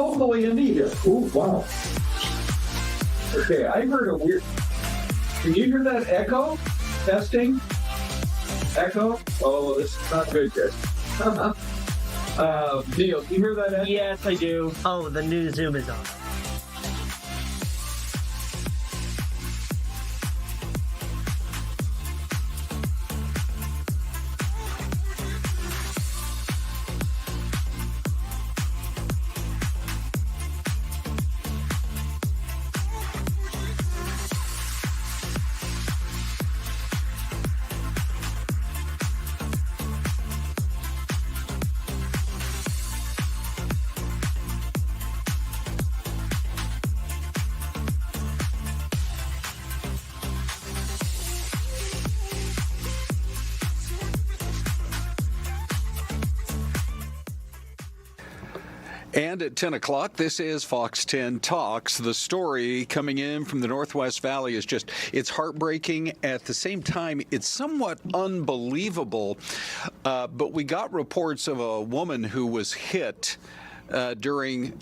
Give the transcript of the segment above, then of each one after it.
locally Anita. Oh, wow. Okay, I heard a weird... Can you hear that echo? Testing? Echo? Oh, this is not good, guys. Neil, can you hear that echo? Yes, I do. Oh, the new Zoom is on. And at 10 o'clock, this is Fox 10 Talks. The story coming in from the Northwest Valley is it's heartbreaking. At the same time, it's somewhat unbelievable. But we got reports of a woman who was hit during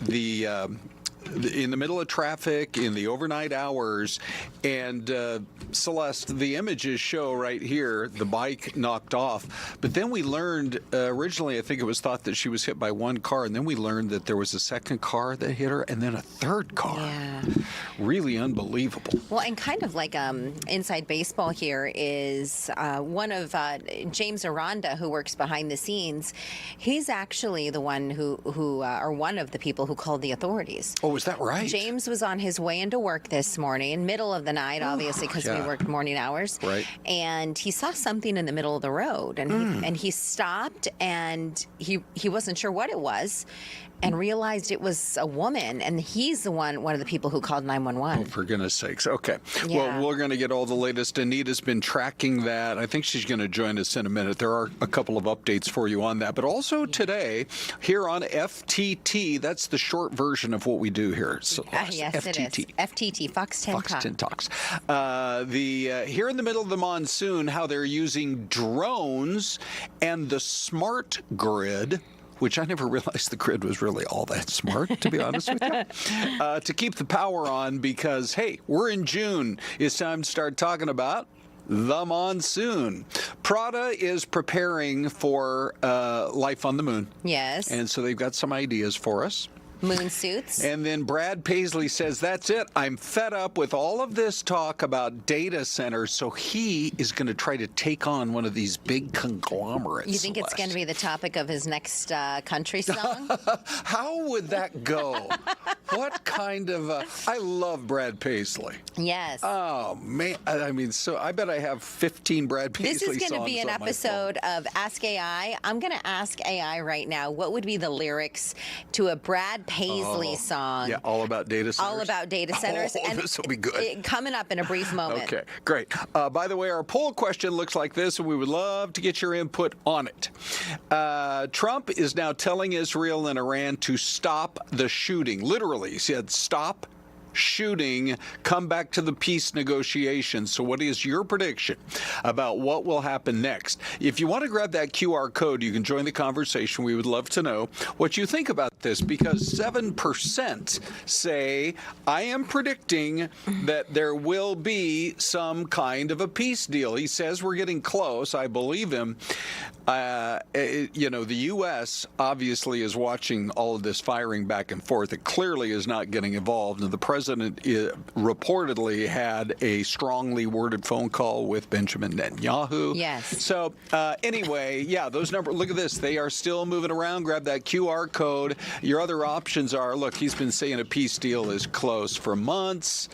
in the middle of traffic in the overnight hours. And Celeste, the images show right here the bike knocked off. But then we learned, originally I think it was thought that she was hit by one car, and then we learned that there was a second car that hit her and then a third car. Yeah. Really unbelievable. Well, and kind of like inside baseball here is one of James Aranda, who works behind the scenes. He's actually the one who or one of the people who called the authorities. Oh, is that right? James was on his way into work this morning, middle of the night, obviously, because we worked morning hours. Right. And he saw something in the middle of the road, and he stopped, and he wasn't sure what it was, and realized it was a woman, and he's one of the people who called 911. Oh, for goodness sakes. Okay. Yeah. Well, we're going to get all the latest. Anita's been tracking that. I think she's going to join us in a minute. There are a couple of updates for you on that. But also today, here on FTT, that's the short version of what we do here. So, Yes, FTT. it is. FTT, Fox 10 Fox Talk. 10 Talks. Here in the middle of the monsoon, how they're using drones and the smart grid, which I never realized the grid was really all that smart, to be honest with you, to keep the power on because, hey, we're in June. It's time to start talking about the monsoon. Prada is preparing for life on the moon. Yes. And so they've got some ideas for us. Moon suits. And then Brad Paisley says, that's it. I'm fed up with all of this talk about data centers. So he is going to try to take on one of these big conglomerates. You think it's going to be the topic of his next country song? How would that go? What kind of... I love Brad Paisley. Yes. Oh, man. I mean, so I bet I have 15 Brad Paisley songs. This is going to be an on my episode of Ask AI. I'm going to ask AI right now, what would be the lyrics to a Brad Paisley song? Yeah, all about data centers. All about data centers. Oh, and this will be good. Coming up in a brief moment. Okay, great. By the way, our poll question looks like this, and we would love to get your input on it. Trump is now telling Israel and Iran to stop the shooting. Literally, he said, stop shooting, come back to the peace negotiations. So what is your prediction about what will happen next? If you want to grab that QR code, you can join the conversation. We would love to know what you think about this, because 7% say, I am predicting that there will be some kind of a peace deal. He says we're getting close. I believe him. The U.S. obviously is watching all of this firing back and forth. It clearly is not getting involved. And the president reportedly had a strongly worded phone call with Benjamin Netanyahu. Yes. So anyway, yeah, those numbers, look at this. They are still moving around. Grab that QR code. Your other options are, look, he's been saying a peace deal is close for months.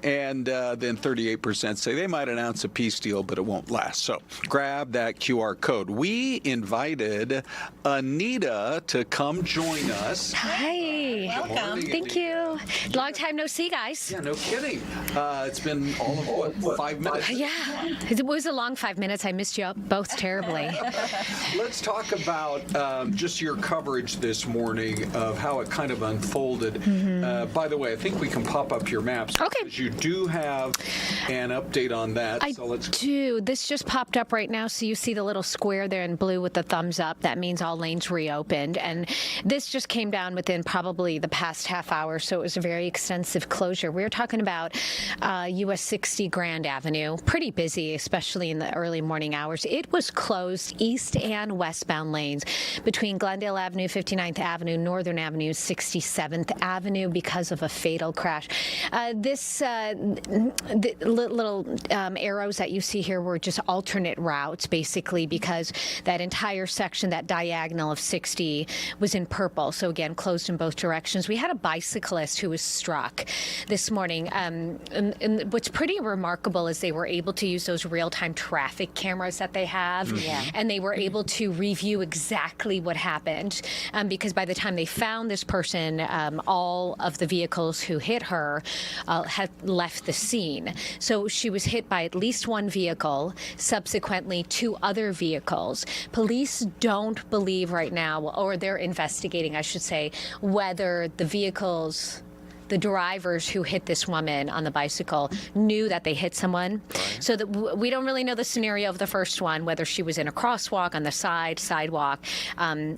And then 38% say they might announce a peace deal, but it won't last. So grab that QR code. We invited Anita to come join us. Hi. Welcome. Thank you. Long time no see, guys. Yeah, no kidding. It's been all of, what, 5 minutes? Yeah. It was a long 5 minutes. I missed you both terribly. Let's talk about just your coverage this morning. morning of how it kind of unfolded. By the way, I think we can pop up your maps. Okay. Because you do have an update on that. I do. This just popped up right now, so you see the little square there in blue with the thumbs up. That means all lanes reopened. And this just came down within probably the past half hour, so it was a very extensive closure. We're talking about US 60 Grand Avenue. Pretty busy, especially in the early morning hours. It was closed east and westbound lanes between Glendale Avenue, 59th Avenue, Northern Avenue, 67th Avenue because of a fatal crash. The little arrows that you see here were just alternate routes, basically, because that entire section, that diagonal of 60, was in purple. So again, closed in both directions. We had a bicyclist who was struck this morning. And what's pretty remarkable is they were able to use those real-time traffic cameras that they have, and they were able to review exactly what happened. Because by the time they found this person, all of the vehicles who hit her had left the scene. So she was hit by at least one vehicle, subsequently 2 other vehicles. Police don't believe right now, or they're investigating, I should say, whether the drivers who hit this woman on the bicycle knew that they hit someone. Right. So that we don't really know the scenario of the first one, whether she was in a crosswalk, on the sidewalk.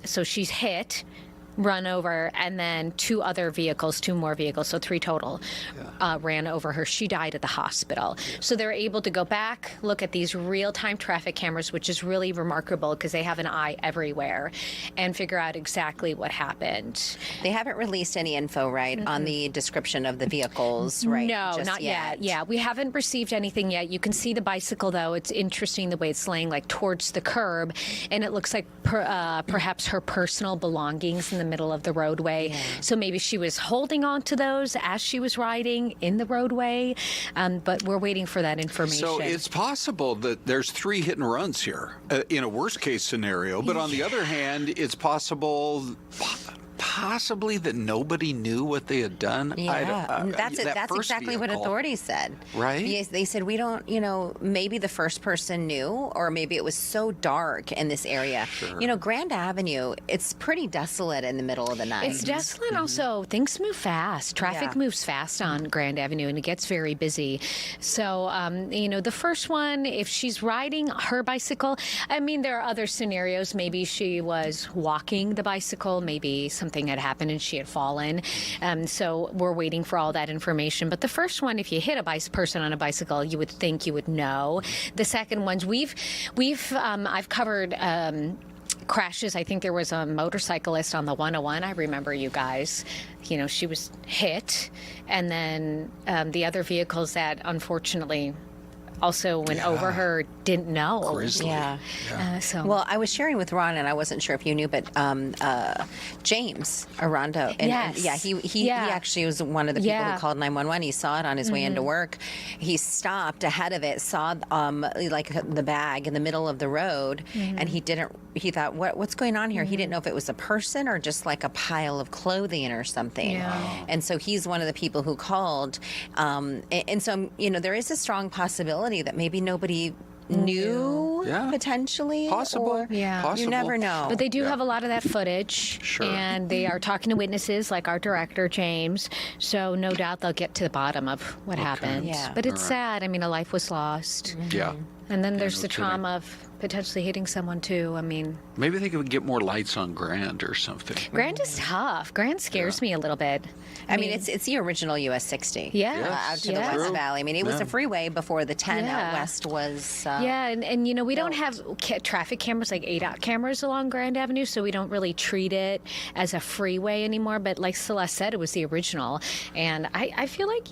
So she's hit, run over, and then 2 more vehicles, so 3 total, ran over her. She died at the hospital. So they're able to go back, look at these real-time traffic cameras, which is really remarkable because they have an eye everywhere, and figure out exactly what happened. They haven't released any info, right, on the description of the vehicles, right? No, Just not yet. Yeah, we haven't received anything yet. You can see the bicycle, though. It's interesting the way it's laying like towards the curb, and it looks like perhaps her personal belongings in the middle of the roadway. Yeah. So maybe she was holding on to those as she was riding in the roadway, but we're waiting for that information. So it's possible that there's 3 hit and runs here in a worst case scenario, but on the other hand, it's possibly that nobody knew what they had done. Yeah, that's exactly what authorities said. Right? Yes, they said we don't, maybe the first person knew, or maybe it was so dark in this area. Sure. Grand Avenue, it's pretty desolate in the middle of the night. It's desolate. Also, things move fast. Traffic moves fast on Grand Avenue, and it gets very busy. So, the first one, if she's riding her bicycle, there are other scenarios. Maybe she was walking the bicycle, maybe something had happened and she had fallen. So we're waiting for all that information. But the first one, if you hit a person on a bicycle, you would think you would know. The second ones, I've covered crashes. I think there was a motorcyclist on the 101. I remember you guys. She was hit. And then the other vehicles that unfortunately also went over her didn't know. Grizzly. Yeah. Well, I was sharing with Ron, and I wasn't sure if you knew, but James Aranda, he actually was one of the people who called 911. He saw it on his way into work. He stopped ahead of it, saw like the bag in the middle of the road, and he thought, what's going on here? He didn't know if it was a person or just like a pile of clothing or something. Yeah. And so he's one of the people who called. And so, there is a strong possibility that maybe nobody knew, potentially. Possible. You never know. But they do have a lot of that footage. Sure. And they are talking to witnesses like our director, James. So no doubt they'll get to the bottom of what happened. Yeah. But it's sad. A life was lost. Yeah. And then there's the trauma of potentially hitting someone, too. Maybe they could get more lights on Grand or something. Grand is tough. Grand scares me a little bit. It's the original US 60. Yeah. Out to the West Valley. It was a freeway before the 10 out west was. And we don't have traffic cameras like ADOT cameras along Grand Avenue, so we don't really treat it as a freeway anymore. But like Celeste said, it was the original. And I feel like,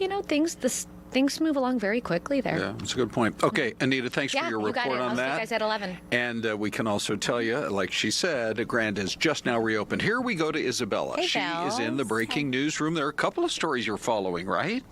things move along very quickly there. Yeah, that's a good point. Okay, Anita, thanks for your report on that. I'll see you guys at 11. And we can also tell you, like she said, Grand has just now reopened. Here we go to Isabella. Hey, she is in the breaking newsroom. There are a couple of stories you're following, right?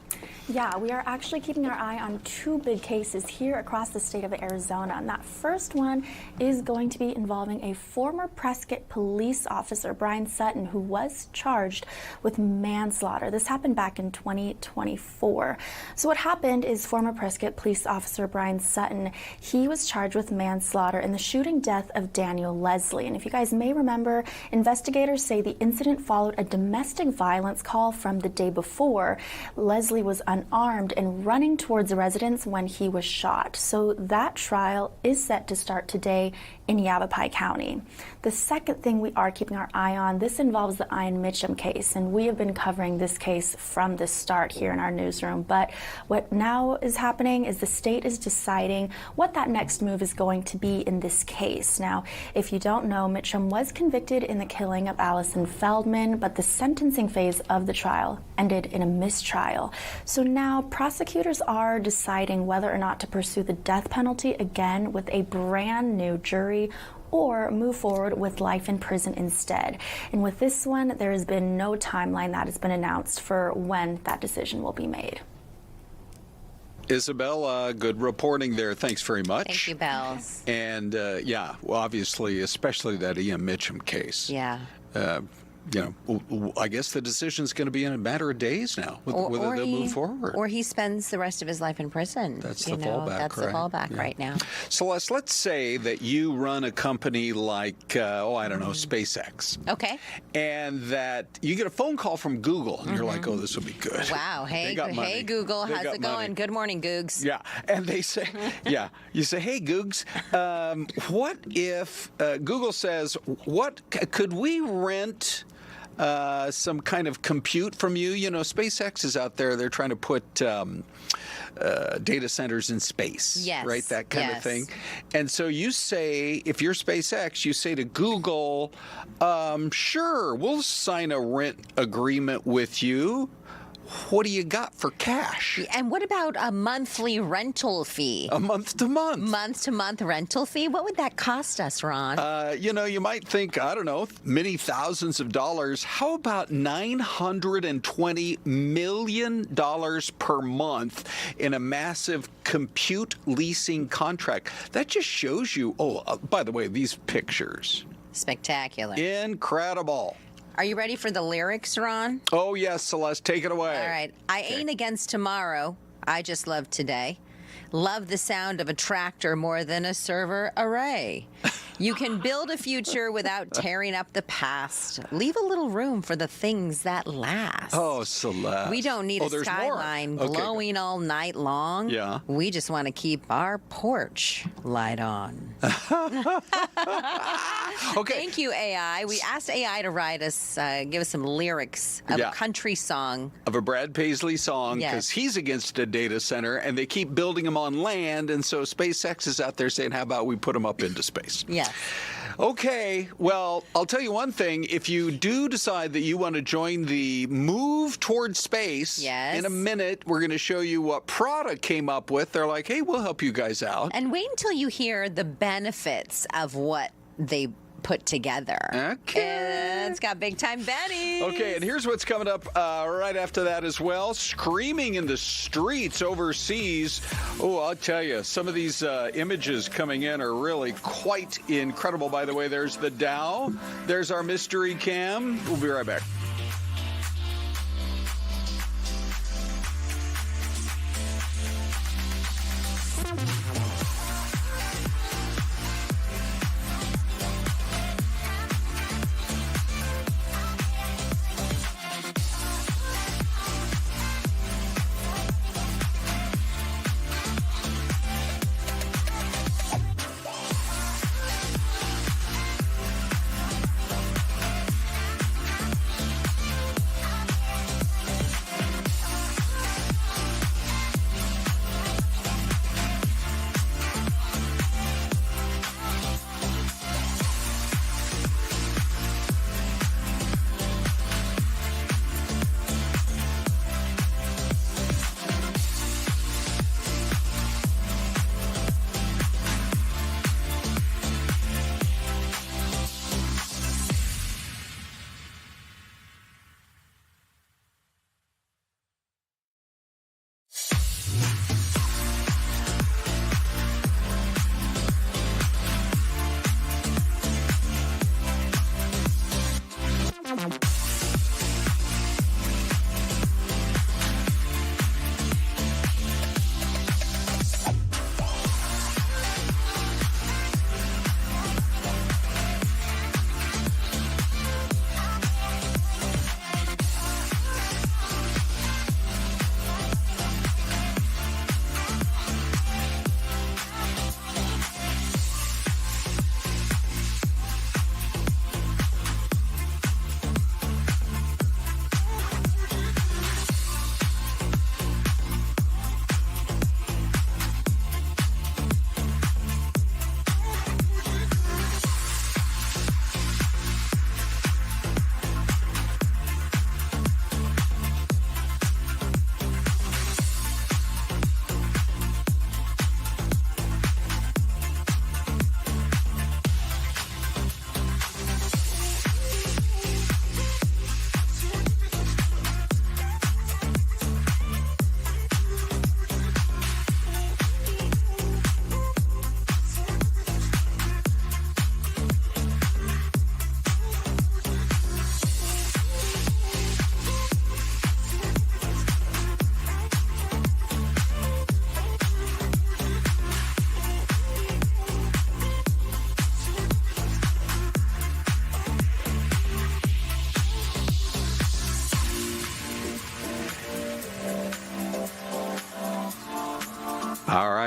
Yeah, we are actually keeping our eye on two big cases here across the state of Arizona. And that first one is going to be involving a former Prescott police officer, Brian Sutton, who was charged with manslaughter. This happened back in 2024. So what happened is former Prescott police officer Brian Sutton, he was charged with manslaughter in the shooting death of Daniel Leslie. And if you guys may remember, investigators say the incident followed a domestic violence call from the day before. Leslie was unarmed and running towards the residence when he was shot. So that trial is set to start today in Yavapai County. The second thing we are keeping our eye on, this involves the Ian Mitchum case, and we have been covering this case from the start here in our newsroom. But what now is happening is the state is deciding what that next move is going to be in this case. Now, if you don't know, Mitchum was convicted in the killing of Allison Feldman, but the sentencing phase of the trial ended in a mistrial. So now prosecutors are deciding whether or not to pursue the death penalty again with a brand new jury or move forward with life in prison instead. And with this one, there has been no timeline that has been announced for when that decision will be made. Isabel, good reporting there. Thanks very much. Thank you, Bells. And yeah, well, obviously, especially that Ian Mitchum case. Yeah. You know, I guess the decision's going to be in a matter of days now, whether they'll move forward. Or he spends the rest of his life in prison. That's the fallback, That's right? the fallback right now. Celeste, let's say that you run a company like, I don't know, SpaceX. Okay. And that you get a phone call from Google, and you're like, oh, this will be good. Wow. Hey, hey Google, They how's got it going? money. Good morning, Googs. Yeah, and they say, you say, hey, Googs, what if Google says, what could we rent some kind of compute from you? You know, SpaceX is out there. They're trying to put data centers in space, yes, right? That kind yes. of thing. And so you say, if you're SpaceX, you say to Google, sure, we'll sign a rent agreement with you. What do you got for cash? And what about a monthly rental fee? A month-to-month. Month-to-month rental fee? What would that cost us, Ron? You know, you might think, I don't know, many thousands of dollars. How about $920 million per month in a massive compute leasing contract? That just shows you, by the way, these pictures. Spectacular. Incredible. Are you ready for the lyrics, Ron? Oh, yes, Celeste, take it away. All right. I ain't against tomorrow. I just love today. Love the sound of a tractor more than a server array. You can build a future without tearing up the past. Leave a little room for the things that last. Oh, Celeste. We don't need a there's skyline more. Okay, glowing good. all night long. Yeah. We just want to keep our porch light on. Okay. Thank you, AI. We asked AI to write us, give us some lyrics of a country song. Of a Brad Paisley song, because Yes. he's against a data center, and they keep building them on land, and so SpaceX is out there saying, how about we put them up into space? Yes. Okay, well, I'll tell you one thing. If you do decide that you want to join the move towards space, Yes. in a minute, we're going to show you what Prada came up with. They're like, hey, we'll help you guys out. And wait until you hear the benefits of what they put together. Okay. It's got big time Benny. Okay, and here's what's coming up right after that as well. Screaming in the streets overseas. Oh, I'll tell you, some of these images coming in are really quite incredible. By the way, there's the Dow. There's our mystery cam. We'll be right back.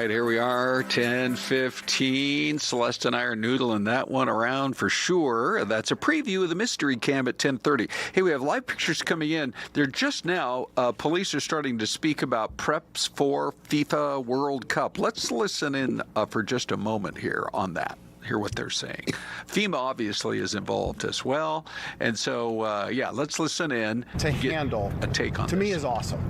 right, here we are, 10:15. Celeste and I are noodling that one around for sure. That's a preview of the mystery cam at 10:30. Hey, we have live pictures coming in. They're just now, police are starting to speak about preps for FIFA World Cup. Let's listen in for just a moment here on that. Hear what they're saying. FEMA obviously is involved as well. And so, let's listen in. To handle a take on to this. me is awesome.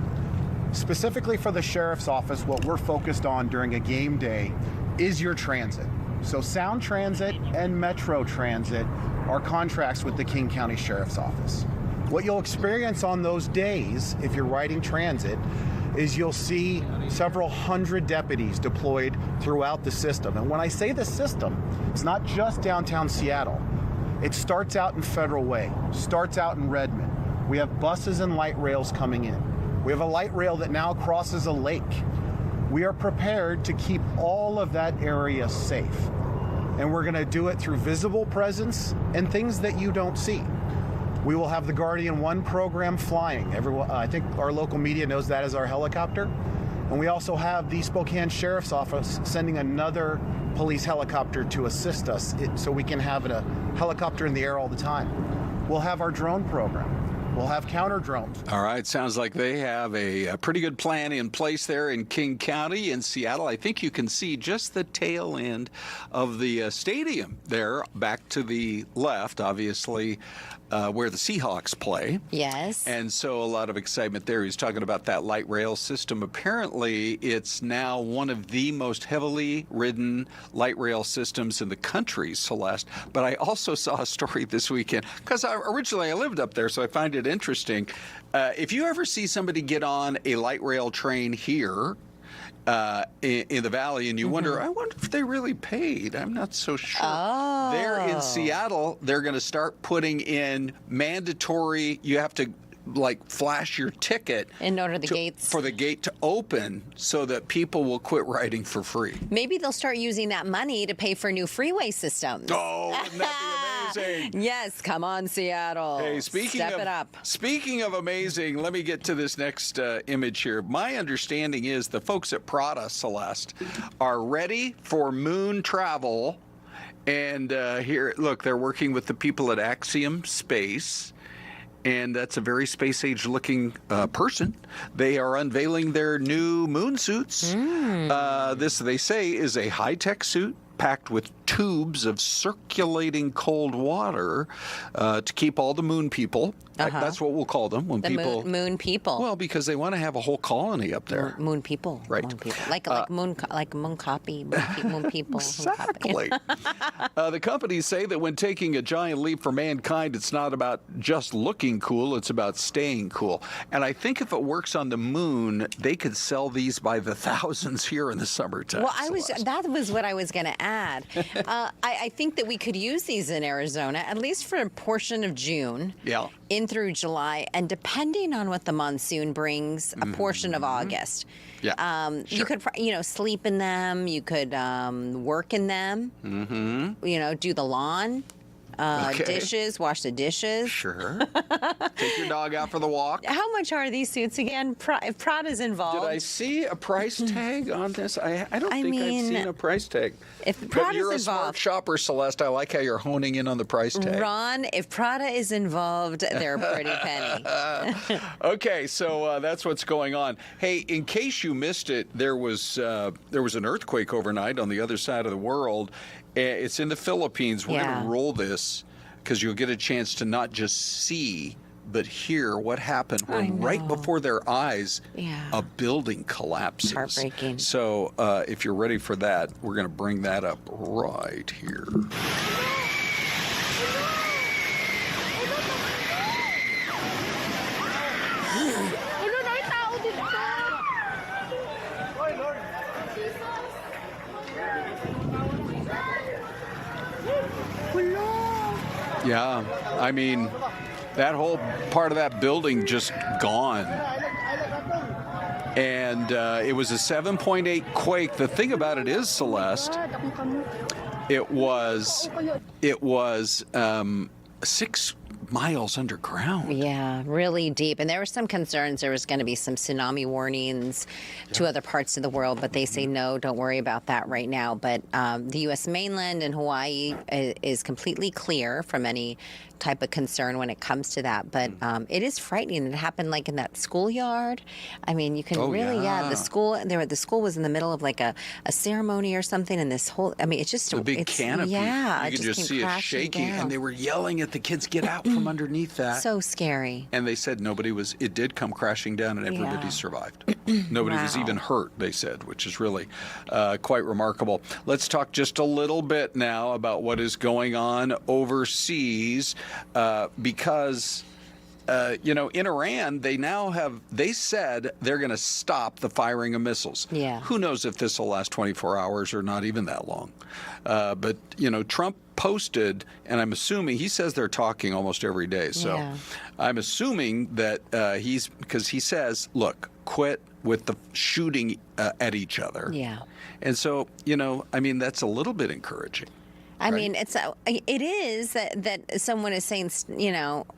Specifically for the sheriff's office, what we're focused on during a game day is your transit. So Sound Transit and Metro Transit are contracts with the King County Sheriff's Office. What you'll experience on those days, if you're riding transit, is you'll see several hundred deputies deployed throughout the system. And when I say the system, it's not just downtown Seattle. It starts out in Federal Way, starts out in Redmond. We have buses and light rails coming in. We have a light rail that now crosses a lake. We are prepared to keep all of that area safe. And we're gonna do it through visible presence and things that you don't see. We will have the Guardian 1 program flying. Everyone, I think our local media knows that as our helicopter. And we also have the Spokane Sheriff's Office sending another police helicopter to assist us so we can have a helicopter in the air all the time. We'll have our drone program. We'll have counter drones. All right. Sounds like they have a pretty good plan in place there in King County in Seattle. I think you can see just the tail end of the stadium there back to the left, obviously, where the Seahawks play. Yes. And so a lot of excitement there. He's talking about that light rail system. Apparently, it's now one of the most heavily ridden light rail systems in the country, Celeste. But I also saw a story this weekend, because originally I lived up there, so I find it interesting. If you ever see somebody get on a light rail train here, in the valley, and you wonder, I wonder if they really paid. I'm not so sure. Oh. There in Seattle, they're going to start putting in mandatory, you have to like flash your ticket In order for the gate to open so that people will quit riding for free. Maybe they'll start using that money to pay for new freeway systems. Oh, wouldn't that be amazing? Yes, come on, Seattle. Hey, Step it up. Speaking of amazing, let me get to this next image here. My understanding is the folks at Prada, Celeste, are ready for moon travel. And here, look, they're working with the people at Axiom Space. And that's a very space-age looking person. They are unveiling their new moon suits. This, they say, is a high-tech suit packed with tubes of circulating cold water to keep all the moon people. That's what we'll call them when people. Moon people. Well, because they want to have a whole colony up there. Moon people. Right. Moon people. Like moon copy. Moon people. Exactly. The companies say that when taking a giant leap for mankind, it's not about just looking cool, it's about staying cool. And I think if it works on the moon, they could sell these by the thousands here in the summertime. Well, that was what I was going to add. I think that we could use these in Arizona, at least for a portion of June. Yeah. In through July, and depending on what the monsoon brings, a portion of August. Yeah. You could, sleep in them. You could work in them. Do the lawn. Dishes, wash the dishes. Sure. Take your dog out for the walk. How much are these suits again? If Prada's involved. Did I see a price tag on this? I don't think I've seen a price tag. If But Prada's you're a involved, smart shopper, Celeste. I like how you're honing in on the price tag. Ron, if Prada is involved, they're a pretty penny. Okay, so that's what's going on. Hey, in case you missed it, there was an earthquake overnight on the other side of the world. It's in the Philippines. We're going to roll this because you'll get a chance to not just see, but hear what happened when right before their eyes, a building collapses. Heartbreaking. So if you're ready for that, we're going to bring that up right here. Yeah, I mean, that whole part of that building just gone. And it was a 7.8 quake. The thing about it is, Celeste, it was miles underground. Yeah, really deep. And there were some concerns there was going to be some tsunami warnings to other parts of the world, but they say no, don't worry about that right now. But the U.S. mainland and Hawaii is completely clear from any type of concern when it comes to that. But it is frightening. It happened like in that schoolyard. I mean, you can the school was in the middle of like a ceremony or something, and this whole, I mean, it's just a big canopy. Yeah, you could just see it shaking, and they were yelling at the kids, get out from underneath that. So scary. And they said it did come crashing down, and everybody survived. Nobody was even hurt, they said, which is really quite remarkable. Let's talk just a little bit now about what is going on overseas, because in Iran, they said they're going to stop the firing of missiles. Yeah. Who knows if this will last 24 hours or not even that long. But Trump posted, and I'm assuming, he says they're talking almost every day. So I'm assuming that because he says, look, quit with the shooting at each other. Yeah. And so, that's a little bit encouraging. I mean, it is that someone is saying,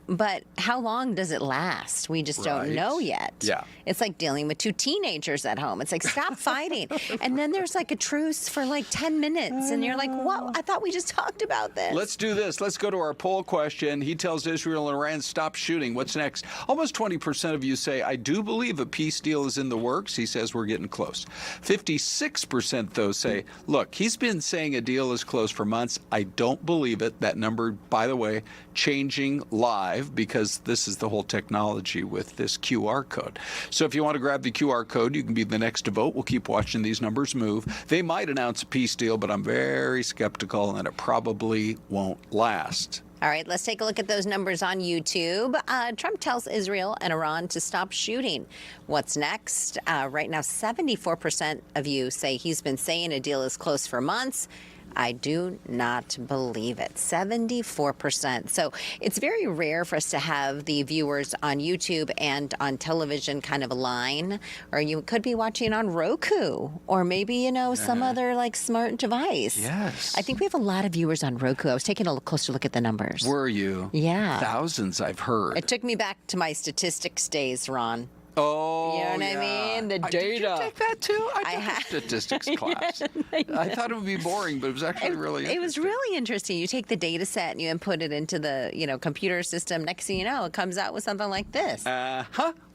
but how long does it last? We just don't know yet. Yeah. It's like dealing with two teenagers at home. It's like, stop fighting. And then there's like a truce for like 10 minutes. And you're like, what? I thought we just talked about this. Let's do this. Let's go to our poll question. He tells Israel and Iran, stop shooting. What's next? Almost 20% of you say, I do believe a peace deal is in the works. He says we're getting close. 56%, though, say, look, he's been saying a deal is close for months. I don't believe it. That number, by the way, changing live because this is the whole technology with this QR code. So if you want to grab the QR code, you can be the next to vote. We'll keep watching these numbers move. They might announce a peace deal, but I'm very skeptical, and it probably won't last. All right, let's take a look at those numbers on YouTube. Trump tells Israel and Iran to stop shooting. What's next? Right now, 74% of you say he's been saying a deal is close for months. I do not believe it. 74%. So it's very rare for us to have the viewers on YouTube and on television kind of align, or you could be watching on Roku or maybe, some other like smart device. Yes. I think we have a lot of viewers on Roku. I was taking a closer look at the numbers. Were you? Yeah. Thousands, I've heard. It took me back to my statistics days, Ron. Oh, you know what I mean? The data. Did you take that too? I took a statistics class. I thought it would be boring, but it was actually really interesting. It was really interesting. You take the data set and you input it into the computer system. Next thing you know, it comes out with something like this.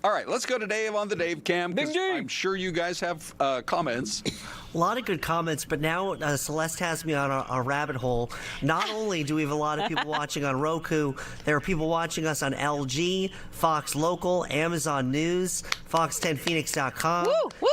All right, let's go to Dave on the Dave Cam. Big Dave. I'm sure you guys have comments. A lot of good comments, but now Celeste has me on a rabbit hole. Not only do we have a lot of people watching on Roku, there are people watching us on LG, Fox Local, Amazon News, Fox10Phoenix.com,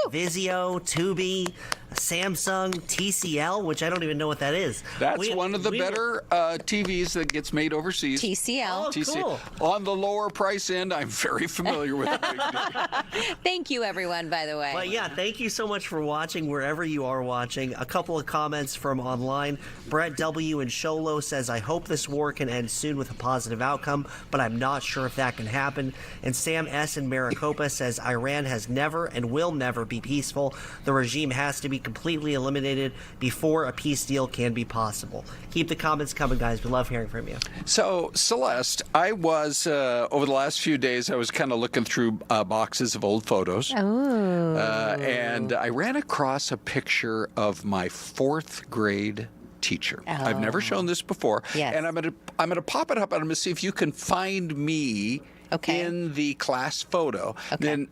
Vizio, Tubi, Samsung, TCL, which I don't even know what that is. That's one of the better TVs that gets made overseas. TCL. Oh, cool. On the lower price end, I'm very familiar with it. Thank you, everyone, by the way. But yeah, thank you so much for watching wherever you are watching. A couple of comments from online. Brett W. in Sholo says, I hope this war can end soon with a positive outcome, but I'm not sure if that can happen. And Sam S. in Maricopa says, Iran has never and will never be peaceful. The regime has to be completely eliminated before a peace deal can be possible. Keep the comments coming, guys. We love hearing from you. So, Celeste, I was, over the last few days, I was kind of looking through boxes of old photos. And I ran across a picture of my 4th grade teacher. I've never shown this before. Yes. And I'm gonna pop it up and I'm gonna see if you can find me in the class photo. Then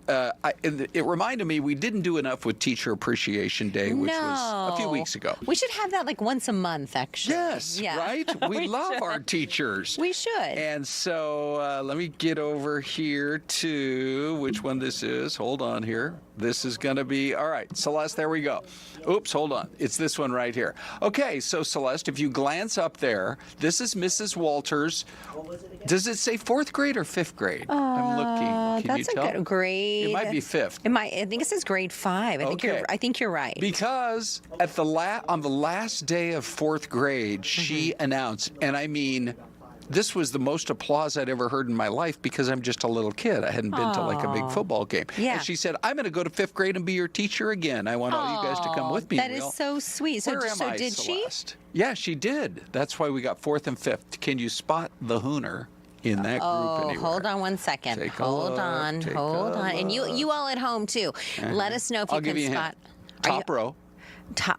it reminded me we didn't do enough with Teacher Appreciation Day, which was a few weeks ago. We should have that like once a month, actually. Yes, right? We love our teachers. We should. And so let me get over here to which one this is. Hold on here. This is going to be, all right, Celeste, there we go. Oops, hold on. It's this one right here. Okay, so Celeste, if you glance up there, this is Mrs. Walters. What was it again? Does it say 4th grade or 5th grade? I'm looking. Can you tell? That's a good grade. It might be 5th. I think it says grade 5. I think you're right. Because at on the last day of 4th grade, she announced, and I mean, this was the most applause I'd ever heard in my life because I'm just a little kid. I hadn't been to like a big football game. Yeah. And she said, I'm going to go to 5th grade and be your teacher again. I want all you guys to come with me. That is so sweet. So, Where am I, did Celeste? Yeah, she did. That's why we got 4th and 5th. Can you spot the hooner? in that group anywhere. Hold on one second. Hold on. And you all at home too. Let us know if you can spot. Top row.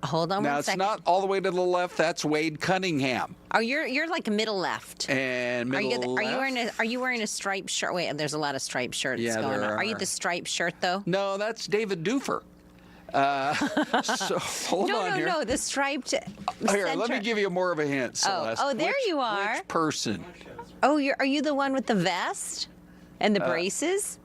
Hold on Now one second. it's not all the way to the left. That's Wade Cunningham. Oh, you're like middle left. And middle left. Are you wearing a striped shirt? Wait, there's a lot of striped shirts Yeah, going on. there Are you are. the striped shirt though? No, that's David Doofer. So hold on here. No, the striped. Here, let me give you more of a hint, Celeste. There you are. Which person? Oh, are you the one with the vest and the braces?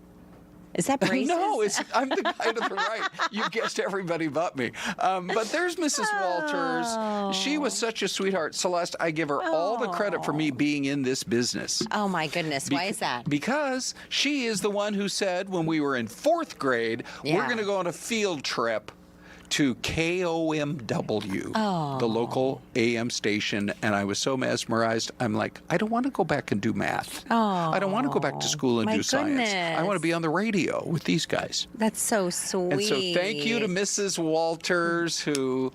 Is that braces? No, I'm the guy to the right. You guessed everybody but me. But there's Mrs. Walters. She was such a sweetheart. Celeste, I give her all the credit for me being in this business. Oh, my goodness. Why is that? Because she is the one who said when we were in 4th grade, we're going to go on a field trip to KOMW, the local AM station, and I was so mesmerized. I'm like, I don't want to go back and do math. I don't want to go back to school and do science. I want to be on the radio with these guys. That's so sweet. And so thank you to Mrs. Walters, who,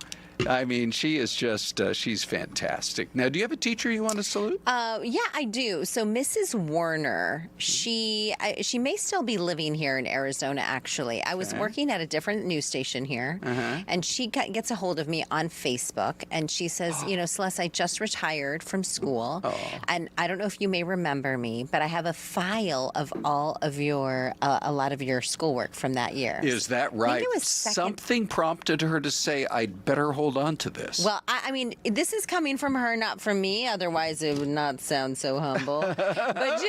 I mean, she is just, she's fantastic. Now, do you have a teacher you want to salute? Yeah, I do. So Mrs. Warner, she may still be living here in Arizona, actually. I was working at a different news station here, and she gets a hold of me on Facebook, and she says, Celeste, I just retired from school, and I don't know if you may remember me, but I have a file of all of your, a lot of your schoolwork from that year. Is that right? I think it was Something prompted her to say, I'd better hold on to this. Well, I mean, this is coming from her, not from me. Otherwise, it would not sound so humble. But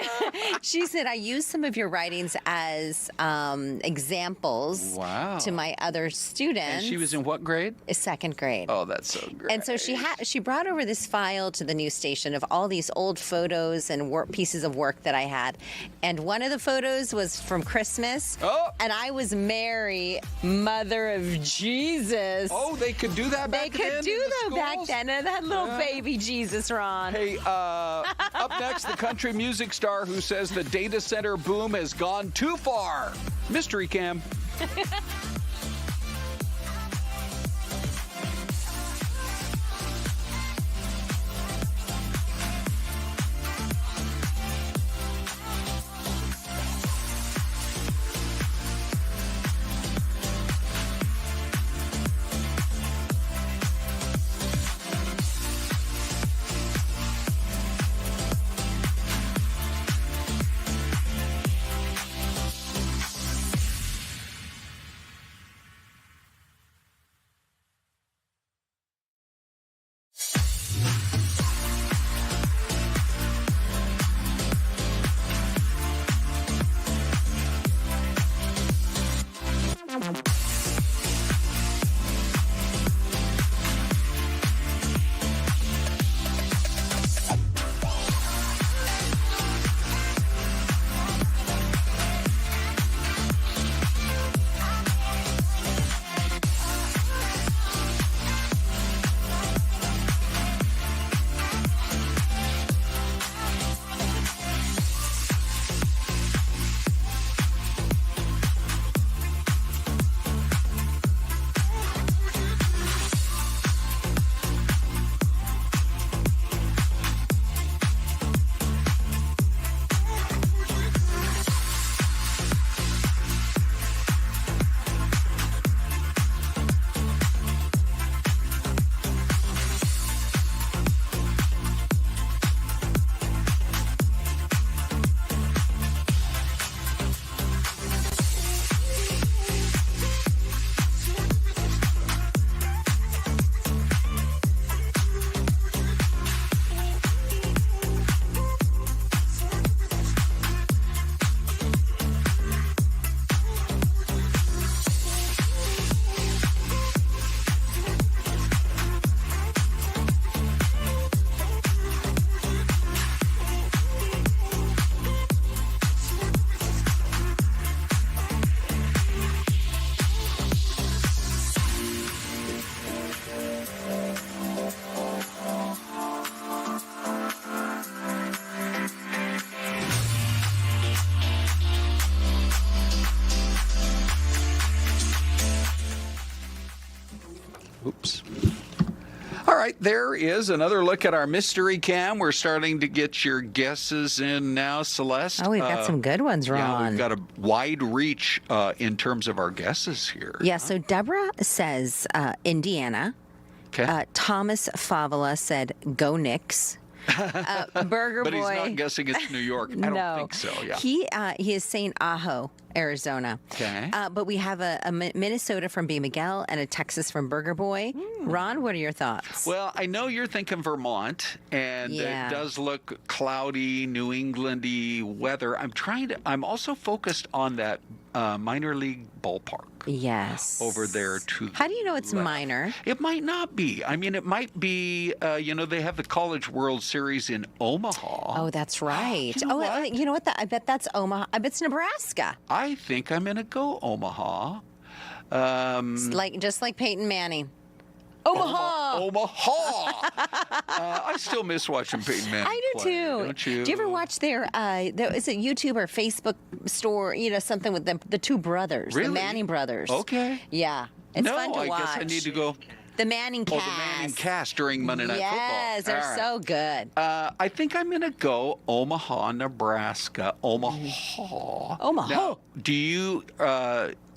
she said, I use some of your writings as examples to my other students. And she was in what grade? 2nd grade. Oh, that's so great. And so she brought over this file to the news station of all these old photos and pieces of work that I had. And one of the photos was from Christmas. Oh. And I was Mary, Mother of Jesus. Oh, they could do that back then? They could do that back schools? then. And that little baby Jesus, Ron. Hey, up next, the country music star who says the data center boom has gone too far. Mystery Cam. All right, there is another look at our mystery cam. We're starting to get your guesses in now, Celeste. Oh, we've got some good ones, Ron. Yeah, we've got a wide reach in terms of our guesses here. Yeah, so Deborah says Indiana. Okay. Thomas Favola said, go Knicks. Burger But Boy. he's not guessing it's New York. I don't think so, yeah. He is saying Ajo, Arizona. Okay. But we have a Minnesota from B. Miguel and a Texas from Burger Boy. Ron, what are your thoughts? Well, I know you're thinking Vermont, and Yeah. it does look cloudy, New Englandy weather. I'm also focused on that minor league ballpark. Yes. Over there to How do you know it's left. minor? It might not be. I mean, it might be, they have the College World Series in Omaha. Oh, that's right. You know what? You know what? I bet that's Omaha. I bet it's Nebraska. I think I'm going to go Omaha. Just like Peyton Manning. Omaha. Omaha. I still miss watching Peyton Manning I do play, too. don't you? Do you ever watch their is it YouTube or Facebook store? Something with the two brothers, Really? the Manning brothers. Okay. Yeah, it's no, fun to I watch. guess I need to go. The Manning cast. Oh, the Manning cast during Monday Night Football. Yes, they're All right. so good. I think I'm going to go Omaha, Nebraska. Omaha. Omaha. Now, do you?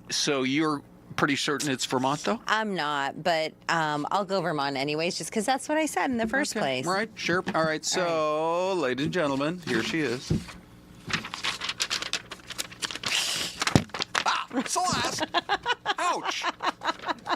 So you're pretty certain it's Vermont, though? I'm not, but I'll go Vermont anyways, just because that's what I said in the first place. Right. Sure. All right. So, ladies and gentlemen, here she is. Celeste! Ouch!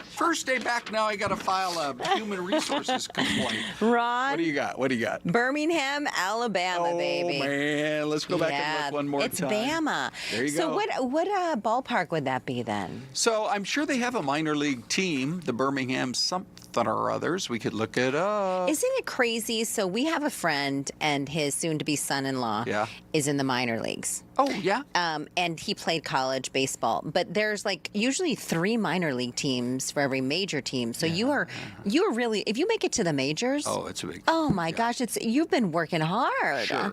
First day back now, I got to file a human resources complaint. Ron. What do you got? What do you got? Birmingham, Alabama, baby. Oh, man. Let's go back and look one more it's time. Bama. There you so go. what ballpark would that be then? So I'm sure they have a minor league team, the Birmingham something or others. We could look it up. Isn't it crazy? So we have a friend and his soon-to-be son-in-law is in the minor leagues. Oh, yeah? And he played college baseball. But there's usually 3 minor league teams for every major team. So you are really, if you make it to the majors. Oh, it's a big. Oh my gosh, you've been working hard. Sure.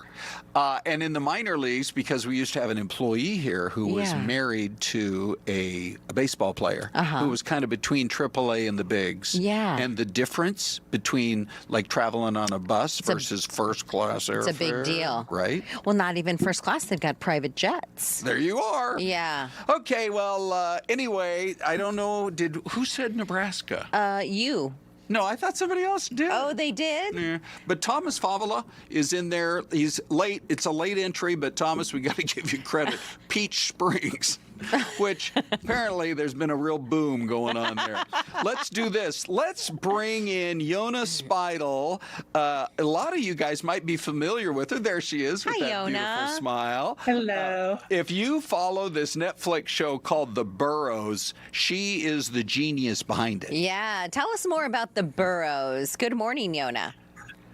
And in the minor leagues, because we used to have an employee here who was married to a baseball player who was kind of between AAA and the bigs. Yeah. And the difference between traveling on a bus versus first class airfare. It's a big deal. Right? Well, not even first class. They've got private jets. There you are. Yeah. Okay, well, anyway, I don't know. Who said Nebraska? You. No, I thought somebody else did. Oh, they did? Yeah. But Thomas Favola is in there. He's late. It's a late entry, but Thomas, we got to give you credit. Peach Springs, which apparently there's been a real boom going on there. Let's do this. Let's bring in Yona Speidel. A lot of you guys might be familiar with her. There she is with Hi, that Yona. beautiful smile. Hello. If you follow this Netflix show called The Burrows, she is the genius behind it. Yeah. Tell us more about the Burrows. Good morning, Yona.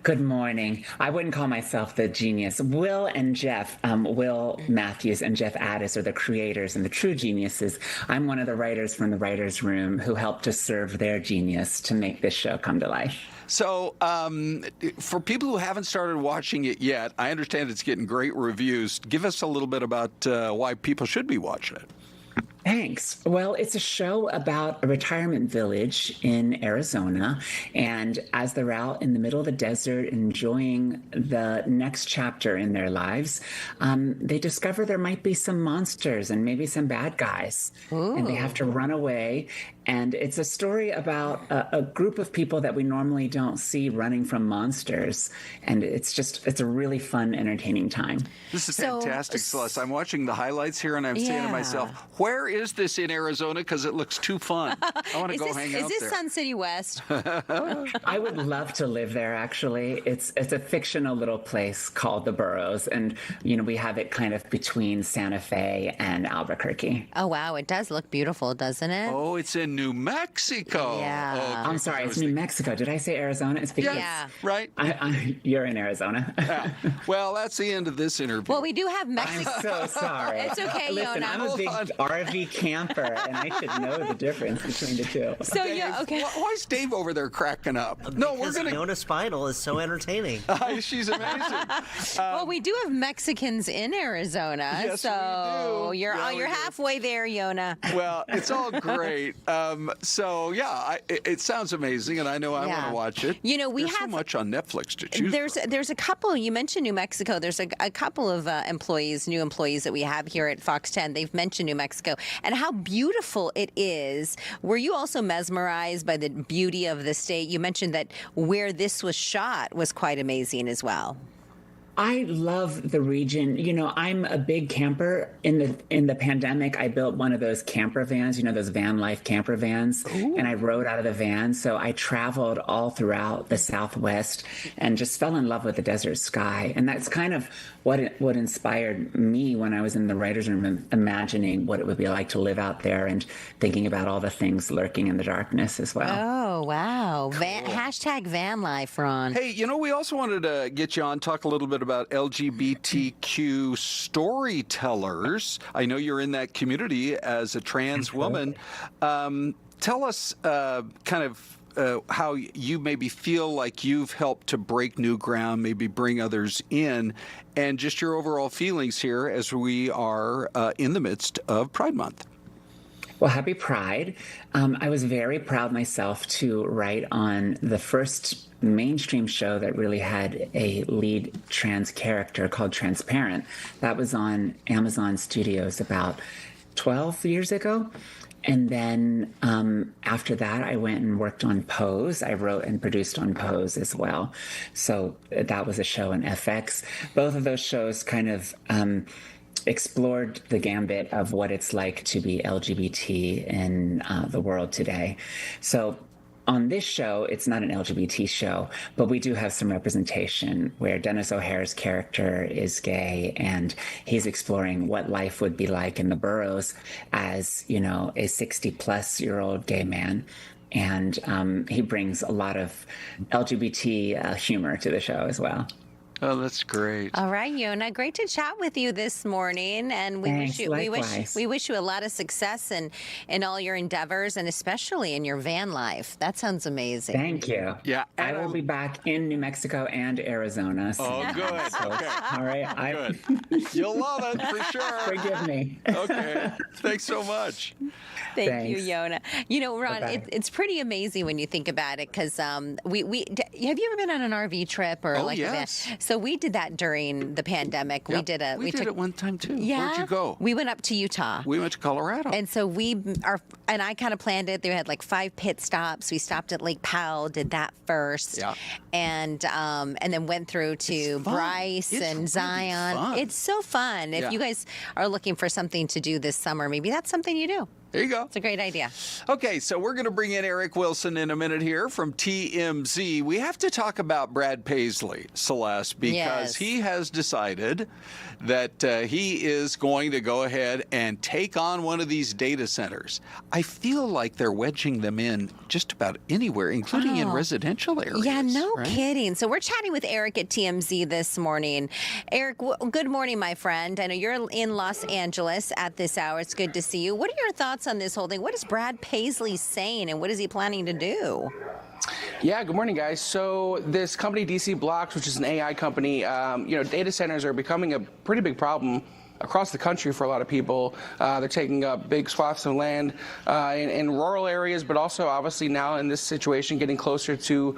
Good morning. I wouldn't call myself the genius. Will and Jeff, Will Matthews and Jeff Addis are the creators and the true geniuses. I'm one of the writers from the writer's room who helped to serve their genius to make this show come to life. So, for people who haven't started watching it yet, I understand it's getting great reviews. Give us a little bit about why people should be watching it. Thanks. Well, it's a show about a retirement village in Arizona. And as they're out in the middle of the desert enjoying the next chapter in their lives, they discover there might be some monsters and maybe some bad guys. Ooh. And they have to run away. And it's a story about a group of people that we normally don't see running from monsters. And it's a really fun, entertaining time. This is fantastic, Celeste. I'm watching the highlights here and I'm saying to myself, where is this in Arizona? Because it looks too fun. I want to go hang out there. Is this Sun City West? I would love to live there, actually. It's a fictional little place called the Burrows. And, we have it kind of between Santa Fe and Albuquerque. Oh, wow. It does look beautiful, doesn't it? Oh, it's in New Mexico. Yeah. Oh, I'm sorry, it's New Mexico. Did I say Arizona? It's because right. You're in Arizona. Yeah. Well, that's the end of this interview. Well, we do have Mexico. I'm so sorry. It's okay, Listen, Yona. I'm a big RV camper, and I should know the difference between the two. So, Dave, okay. Why is Dave over there cracking up? No, we're going to. Yona Speidel is so entertaining. She's amazing. Well, we do have Mexicans in Arizona, Yes, so we do. you're Yeah, we do. halfway there, Yona. Well, it's all great. So yeah, it sounds amazing, and I know I want to watch it. You know, There's so much on Netflix to choose from. There's a couple. You mentioned New Mexico. There's a couple of new employees that we have here at Fox 10. They've mentioned New Mexico and how beautiful it is. Were you also mesmerized by the beauty of the state? You mentioned that where this was shot was quite amazing as well. I love the region. You know, I'm a big camper. In the pandemic, I built one of those camper vans, you know, those van life camper vans, and I rode out of the van. So I traveled all throughout the Southwest and just fell in love with the desert sky. And that's kind of what inspired me when I was in the writer's room, imagining what it would be like to live out there and thinking about all the things lurking in the darkness as well. Oh, wow. Cool. Hashtag van life, Ron. Hey, you know, we also wanted to get you on, talk a little bit about LGBTQ storytellers. I know you're in that community as a trans woman. Tell us kind of how you maybe feel like you've helped to break new ground, maybe bring others in, and just your overall feelings here as we are in the midst of Pride Month. Well, happy Pride. I was very proud myself to write on the first mainstream show that really had a lead trans character called Transparent. That was on Amazon Studios about 12 years ago. And then after that, I went and worked on Pose. I wrote and produced on Pose as well. So that was a show on FX. Both of those shows kind of explored the gambit of what it's like to be LGBT in the world today. So on this show, it's not an LGBT show, but we do have some representation where Dennis O'Hare's character is gay, and he's exploring what life would be like in the boroughs as, you know, a 60-plus-year-old gay man. And he brings a lot of LGBT humor to the show as well. Oh, that's great. All right, Yona, great to chat with you this morning, and we Thanks, we wish you a lot of success in all your endeavors, and especially in your van life. That sounds amazing. Thank you. Yeah, I will be back in New Mexico and Arizona. So. Oh, good. Okay. All right. Good. You'll love it for sure. Forgive me. Okay. Thanks so much. Thank you, Yona. You know, Ron, it's pretty amazing when you think about it, because have you ever been on an RV trip or like yes. a van? So we did that during the pandemic. Yep. We did it one time too. Yeah. Where'd you go? We went up to Utah. We went to Colorado. And so and I kind of planned it. They had like 5 pit stops. We stopped at Lake Powell, did that first. Yeah. And then went through to Bryce and Zion. Fun. It's so fun. If you guys are looking for something to do this summer, maybe that's something you do. There you go. It's a great idea. Okay, so we're going to bring in Eric Wilson in a minute here from TMZ. We have to talk about Brad Paisley, Celeste, because he has decided that he is going to go ahead and take on one of these data centers. I feel like they're wedging them in just about anywhere, including in residential areas. Yeah, no right? kidding. So we're chatting with Eric at TMZ this morning. Eric, good morning, my friend. I know you're in Los Angeles at this hour. It's good to see you. What are your thoughts on this whole thing? What is Brad Paisley saying, and what is he planning to do? Yeah, good morning, guys. So this company, DC Blocks, which is an AI company, data centers are becoming a pretty big problem across the country for a lot of people. They're taking up big swaths of land in rural areas, but also obviously now in this situation getting closer to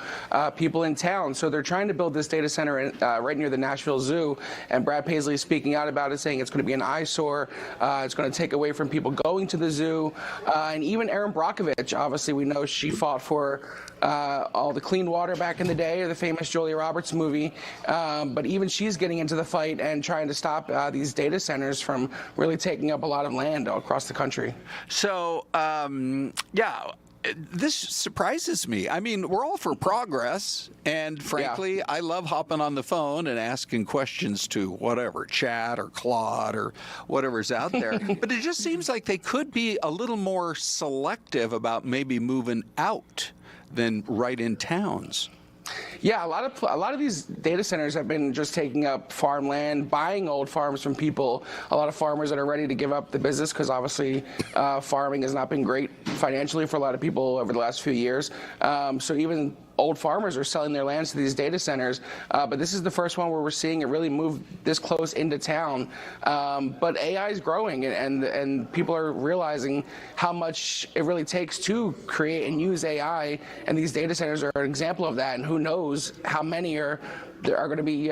people in town. So they're trying to build this data center right near the Nashville Zoo, and Brad Paisley is speaking out about it, saying it's going to be an eyesore. It's going to take away from people going to the zoo. And even Erin Brockovich, obviously we know she fought for all the clean water back in the day, or the famous Julia Roberts movie. But even she's getting into the fight and trying to stop these data centers from really taking up a lot of land all across the country. So, this surprises me. I mean, we're all for progress, and frankly, I love hopping on the phone and asking questions to whatever, Chat or Claude or whatever's out there. But it just seems like they could be a little more selective about maybe moving out than right in towns. Yeah, a lot of these data centers have been just taking up farmland, buying old farms from people. A lot of farmers that are ready to give up the business because obviously farming has not been great financially for a lot of people over the last few years. So even old farmers are selling their lands to these data centers, but this is the first one where we're seeing it really move this close into town. But AI is growing, and people are realizing how much it really takes to create and use AI, and these data centers are an example of that, and who knows how many are going to be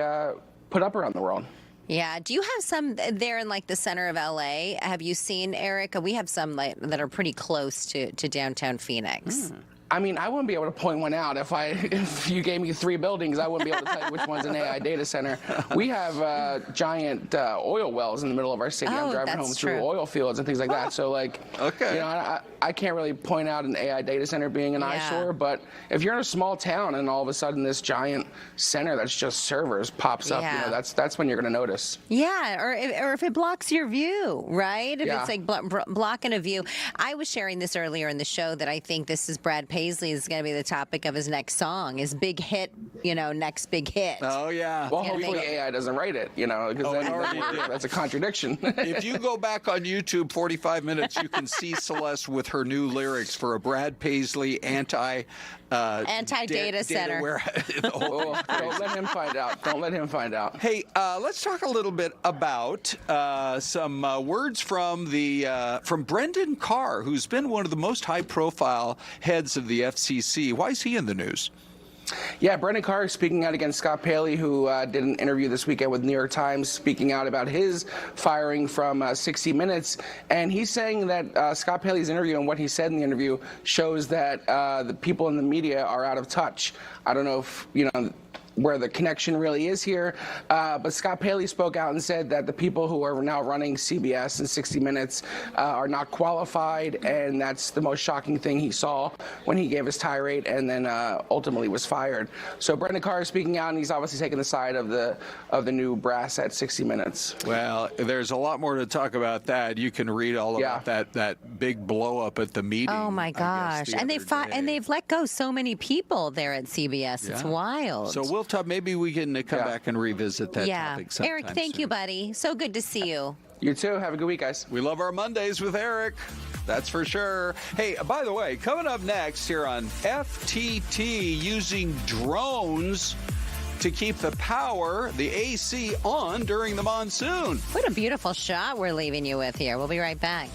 put up around the world. Yeah. Do you have some there in like the center of LA? Have you seen, Eric? We have some that are pretty close to downtown Phoenix. I mean, I wouldn't be able to point one out. If you gave me 3 buildings, I wouldn't be able to tell you which one's an AI data center. We have giant oil wells in the middle of our city. I'm driving home through oil fields and things like that. So, like, you know, I can't really point out an AI data center being an eyesore. But if you're in a small town and all of a sudden this giant center that's just servers pops up, you know, that's when you're going to notice. Yeah, or if it blocks your view, right? If it's like blocking a view. I was sharing this earlier in the show that I think this is Brad Paisley is going to be the topic of his next song, his big hit, you know, next big hit. Oh, yeah. Well, hopefully AI doesn't write it, you know, because that's a contradiction. If you go back on YouTube 45 minutes, you can see Celeste with her new lyrics for a Brad Paisley anti-data center. Don't let him find out. Don't let him find out. Hey, let's talk a little bit about some words from Brendan Carr, who's been one of the most high-profile heads of the FCC. Why is he in the news? Yeah, Brendan Carr is speaking out against Scott Pelley, who did an interview this weekend with New York Times, speaking out about his firing from 60 Minutes. And he's saying that Scott Pelley's interview and what he said in the interview shows that the people in the media are out of touch. I don't know if, you know, where the connection really is here. But Scott Pelley spoke out and said that the people who are now running CBS and 60 Minutes are not qualified, and that's the most shocking thing he saw when he gave his tirade and then ultimately was fired. So Brendan Carr is speaking out, and he's obviously taking the side of the new brass at 60 Minutes. Well, there's a lot more to talk about that. You can read all about that big blow up at the meeting. Oh my gosh! And they've let go so many people there at CBS. It's wild. So we'll talk. Maybe we can come back and revisit that topic sometime Eric, thank you, buddy. So good to see you. You too. Have a good week, guys. We love our Mondays with Eric. That's for sure. Hey, by the way, coming up next here on FTT, using drones to keep the power, the AC, on during the monsoon. What a beautiful shot we're leaving you with here. We'll be right back.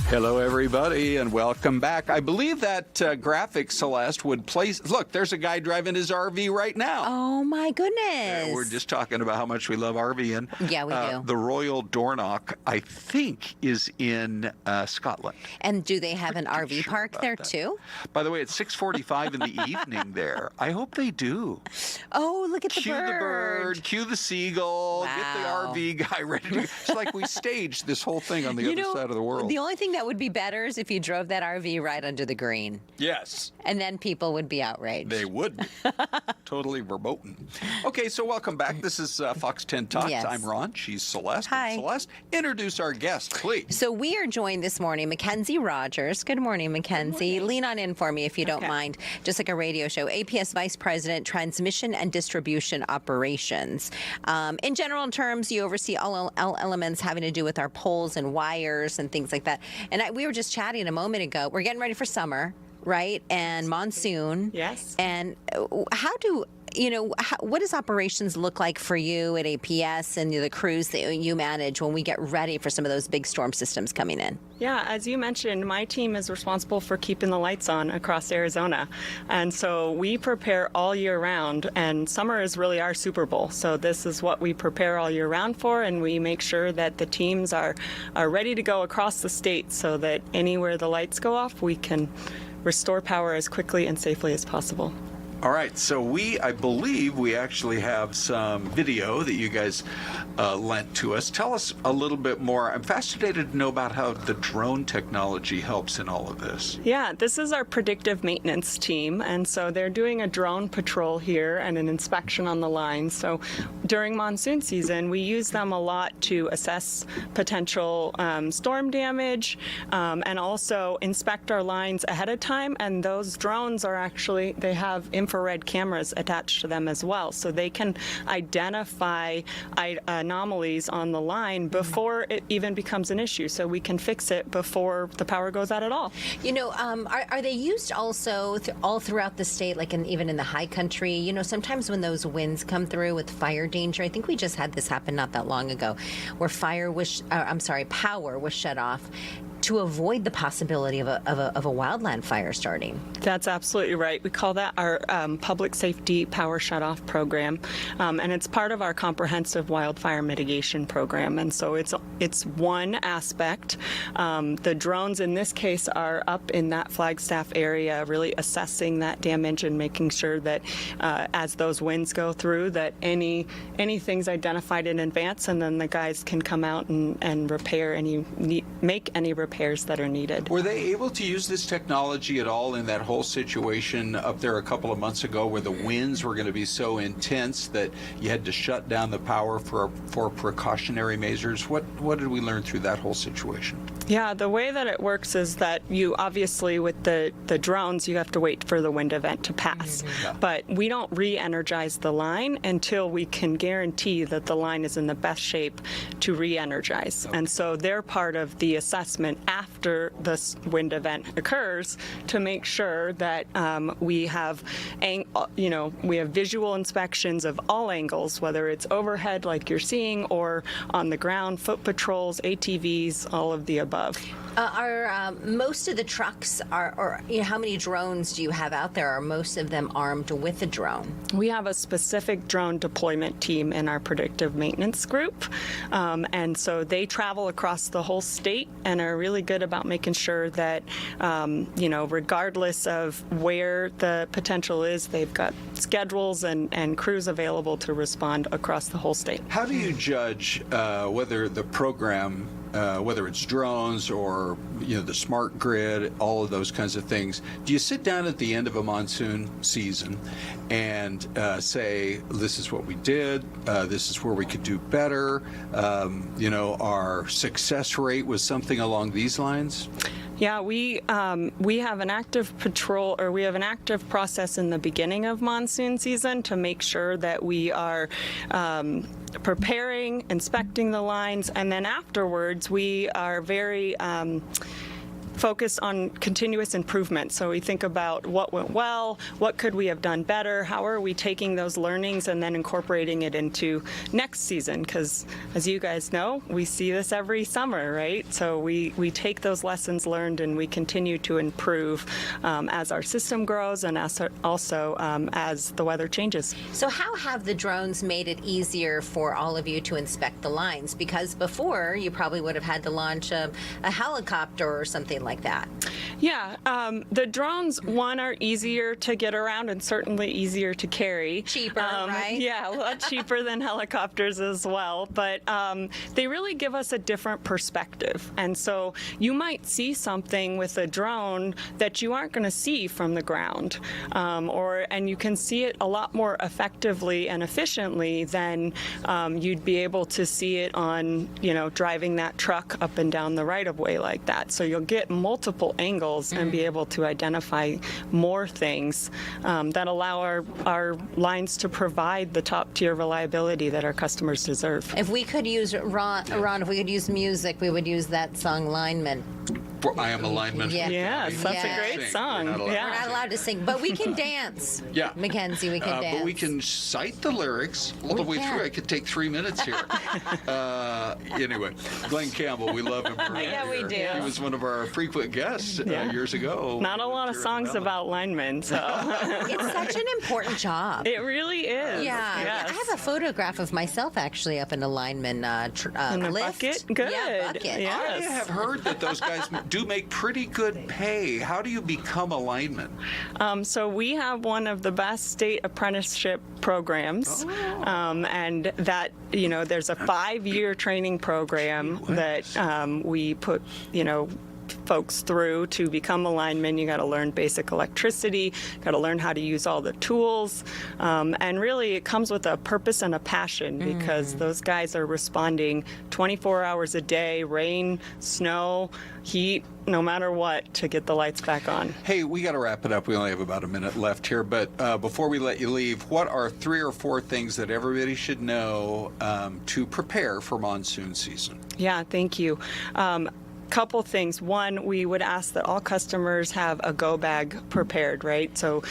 Hello, everybody, and welcome back. I believe that graphic, Celeste, would place... Look, there's a guy driving his RV right now. Oh, my goodness. We're just talking about how much we love RVing. Yeah, we do. The Royal Dornoch, I think, is in Scotland. And do they have an RV sure park about there, that. too? By the way, it's 6:45 in the evening there. I hope they do. Oh, look at the Cue the bird, cue the seagull, Wow. get the RV guy ready to... It's like we staged this whole thing on the other side of the world. The only thing that would be better is if you drove that RV right under the green. Yes. And then people would be outraged. They would be. Totally verboten. Okay, so welcome back. This is Fox 10 Talks. Yes. I'm Ron. She's Celeste. Hi. And Celeste, introduce our guest, please. So we are joined this morning, Mackenzie Rodgers. Good morning, Mackenzie. Lean on in for me if you don't mind. Just like a radio show. APS Vice President, Transmission and Distribution Operations. In general terms, you oversee all elements having to do with our poles and wires and things like that. And we were just chatting a moment ago. We're getting ready for summer, right? And monsoon. Yes. And how do... what does operations look like for you at APS and the crews that you manage when we get ready for some of those big storm systems coming in? Yeah, as you mentioned, my team is responsible for keeping the lights on across Arizona. And so we prepare all year round, and summer is really our Super Bowl. So this is what we prepare all year round for, and we make sure that the teams are ready to go across the state so that anywhere the lights go off, we can restore power as quickly and safely as possible. All right, so I believe we actually have some video that you guys lent to us. Tell us a little bit more. I'm fascinated to know about how the drone technology helps in all of this. Yeah, this is our predictive maintenance team, and so they're doing a drone patrol here and an inspection on the line. So during monsoon season, we use them a lot to assess potential storm damage and also inspect our lines ahead of time, and those drones are actually, they have infrared cameras attached to them as well, so they can identify anomalies on the line before it even becomes an issue, so we can fix it before the power goes out at all. Are they used also all throughout the state, like even in the high country? Sometimes when those winds come through with fire danger, I think we just had this happen not that long ago, where power was shut off to avoid the possibility of a wildland fire starting. That's absolutely right. We call that our public safety power shutoff program, and it's part of our comprehensive wildfire mitigation program. And so it's one aspect. The drones in this case are up in that Flagstaff area, really assessing that damage and making sure that as those winds go through, that anything's identified in advance, and then the guys can come out and repair make any repairs that are needed. Were they able to use this technology at all in that whole situation up there a couple of months ago where the winds were going to be so intense that you had to shut down the power for precautionary measures? What did we learn through that whole situation? Yeah, the way that it works is that you obviously with the drones, you have to wait for the wind event to pass. Yeah. But we don't re-energize the line until we can guarantee that the line is in the best shape to re-energize. Okay. And so they're part of the assessment after this wind event occurs to make sure that we have visual inspections of all angles, whether it's overhead like you're seeing or on the ground, foot patrols, ATVs, all of the above. Are most of the trucks how many drones do you have out there? Are most of them armed with a drone? We have a specific drone deployment team in our predictive maintenance group, and so they travel across the whole state and are really good about making sure that regardless of where the potential is, they've got schedules and crews available to respond across the whole state. How do you judge whether the program, whether it's drones or the smart grid, all of those kinds of things? Do you sit down at the end of a monsoon season and say, this is what we did, this is where we could do better, our success rate was something along these lines? Yeah, we have an active patrol, or we have an active process in the beginning of monsoon season to make sure that we are preparing, inspecting the lines, and then afterwards we are very focus on continuous improvement. So we think about what went well, what could we have done better, how are we taking those learnings and then incorporating it into next season, because as you guys know, we see this every summer, right? So we take those lessons learned and we continue to improve as our system grows and also as the weather changes. So how have the drones made it easier for all of you to inspect the lines? Because before, you probably would have had to launch a helicopter or something like that. Yeah, the drones, one, are easier to get around and certainly easier to carry. Cheaper, right? Yeah, a lot cheaper than helicopters as well. But they really give us a different perspective. And so you might see something with a drone that you aren't going to see from the ground. And you can see it a lot more effectively and efficiently than you'd be able to see it on, driving that truck up and down the right-of-way like that. So you'll get multiple angles and be able to identify more things that allow our lines to provide the top-tier reliability that our customers deserve. If we could use, Ron, if we could use music, we would use that song, Lineman. I Am a Lineman. Yeah. Yes, that's a great song. We're not allowed to sing, but we can dance. Yeah. Mackenzie, we can dance. But we can cite the lyrics all the way through. I could take 3 minutes here. Anyway, Glenn Campbell, we love him. Yeah, we do. He was one of our frequent guests years ago. Not a lot of songs about linemen, so. It's such an important job. It really is. Yeah. Yes. I have a photograph of myself actually up in a lineman in a lift. bucket? Good. Yeah, bucket. Yes. I have heard that those guys do make pretty good pay. How do you become a lineman? So we have one of the best state apprenticeship programs, and that there's a 5-year training program that we put folks through to become a lineman. You got to learn basic electricity, got to learn how to use all the tools, and really it comes with a purpose and a passion because those guys are responding 24 hours a day, rain, snow, heat, no matter what, to get the lights back on. Hey, we got to wrap it up. We only have about a minute left here, but before we let you leave, what are 3 or 4 things that everybody should know to prepare for monsoon season? Yeah, thank you. Couple things. One, we would ask that all customers have a go bag prepared, right? So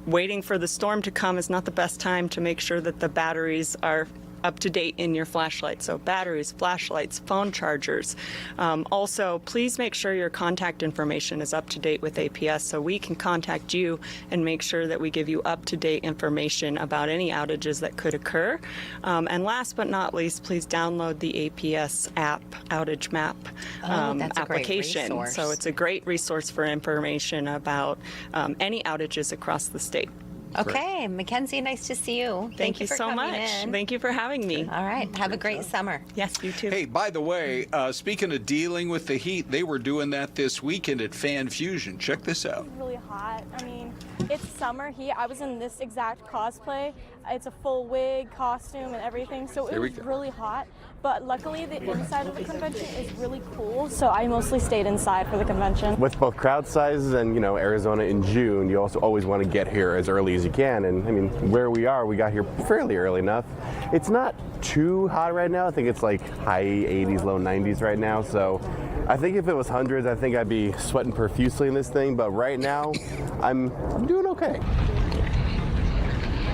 waiting for the storm to come is not the best time to make sure that the batteries are up to date in your flashlight. So batteries, flashlights, phone chargers. Also, please make sure your contact information is up to date with APS so we can contact you and make sure that we give you up to date information about any outages that could occur. And last but not least, please download the APS app, Outage Map that's application. A great resource. So it's a great resource for information about any outages across the state. Okay, Mackenzie, nice to see you. Thank you for so coming much. in. Thank you for having me. All right, have a great summer. Yes, you too. Hey, by the way, speaking of dealing with the heat, they were doing that this weekend at Fan Fusion. Check this out. It's really hot. I mean, it's summer heat. I was in this exact cosplay. It's a full wig, costume, and everything, so it was really hot. But luckily, the inside of the convention is really cool, so I mostly stayed inside for the convention. With both crowd sizes and, Arizona in June, you also always want to get here as early as you can. And, I mean, where we are, we got here fairly early enough. It's not too hot right now. I think it's like high 80s, low 90s right now. So I think if it was hundreds, I think I'd be sweating profusely in this thing. But right now, I'm doing okay.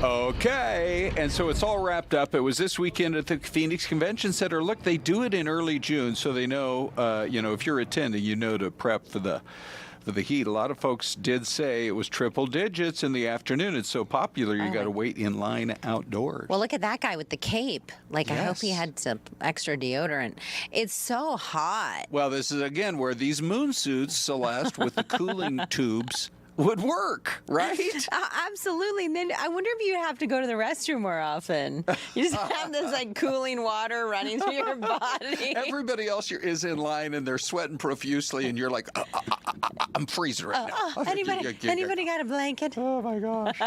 Okay, and so it's all wrapped up. It was this weekend at the Phoenix Convention Center. Look, they do it in early June, so they know, if you're attending, to prep for the heat. A lot of folks did say it was triple digits in the afternoon. It's so popular, you got to wait in line outdoors. Well, look at that guy with the cape. I hope he had some extra deodorant. It's so hot. Well, this is, again, where these moon suits, Celeste, with the cooling tubes, would work, right? Absolutely. And then I wonder if you have to go to the restroom more often. You just have this cooling water running through your body. Everybody else is in line and they're sweating profusely, and you're like, I'm freezing right now. Anybody got a blanket? Oh my gosh.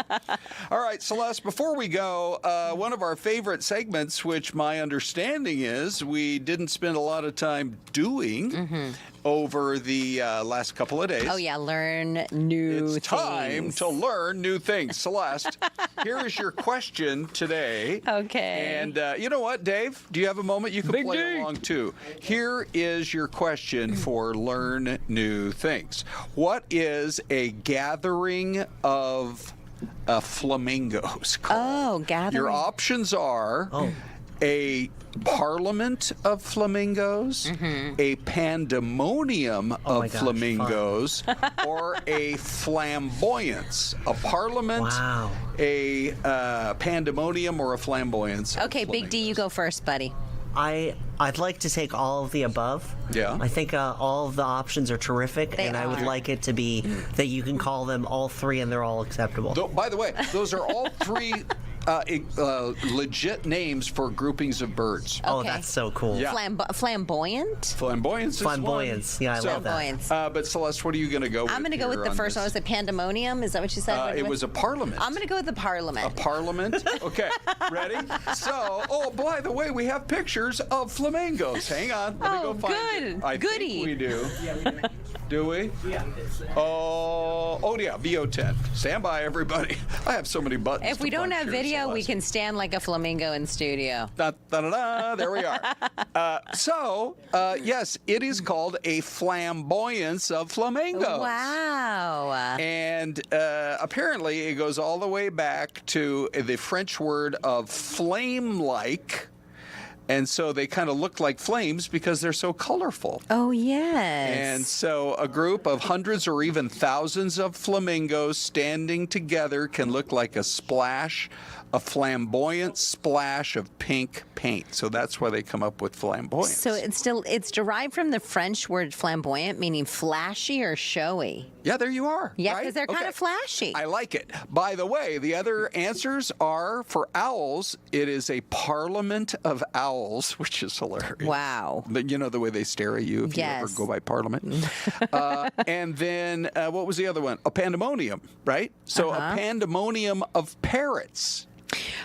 All right, Celeste, before we go, one of our favorite segments, which my understanding is we didn't spend a lot of time doing over the last couple of days. Oh, yeah, learn new things. It's time to learn new things. Celeste, here is your question today. Okay. And you know what, Dave? Do you have a moment? You can play along, too. Here is your question for Learn New Things. What is a gathering of flamingos called? Oh, gathering. Your options are a parliament of flamingos, a pandemonium of flamingos, or a flamboyance. A parliament, a pandemonium, or a flamboyance. Okay, Big D, you go first, buddy. I'd like to take all of the above. Yeah. I think all of the options are terrific, and I would like it to be that you can call them all three and they're all acceptable. By the way, those are all three legit names for groupings of birds. Oh, that's so cool. Yeah. Flamboyant? Flamboyance. Flamboyance. Yeah, I love that. But Celeste, what are you going to go with? I'm going to go with the first one. Was it pandemonium? Is that what you said? It was a parliament. I'm going to go with the parliament. A parliament? Okay. Ready? So, by the way, we have pictures of flamingos. Hang on. Let me go find it. I think we do. Yeah, we do. Do we? Yeah. Yeah, VO10. Stand by, everybody. I have so many buttons. If we don't have video, we can stand like a flamingo in studio. There we are. Yes, it is called a flamboyance of flamingos. Wow. And apparently it goes all the way back to the French word of flame-like. And so they kind of look like flames because they're so colorful. Oh, yes. And so a group of hundreds or even thousands of flamingos standing together can look like a flamboyant splash of pink paint. So that's why they come up with flamboyance. So it's derived from the French word flamboyant, meaning flashy or showy. Yeah, there you are. Yeah, right? because they're kind of flashy. I like it. By the way, the other answers are for owls. It is a parliament of owls, which is hilarious. Wow. But you know the way they stare at you if you ever go by parliament. And then what was the other one? A pandemonium, right? So a pandemonium of parrots.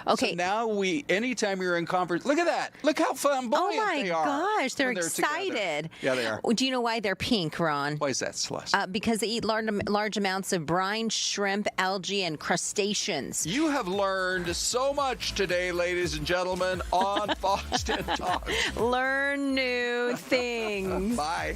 Okay. So now anytime you're in conference, look at that. Look how flamboyant they are. Oh my gosh, they're Together. excited. Yeah, they are. Do you know why they're pink, Ron? Why is that, Celeste? Because they eat large amounts of brine, shrimp, algae, and crustaceans. You have learned so much today, ladies and gentlemen, on Fox 10 Talk. Learn new things. Bye.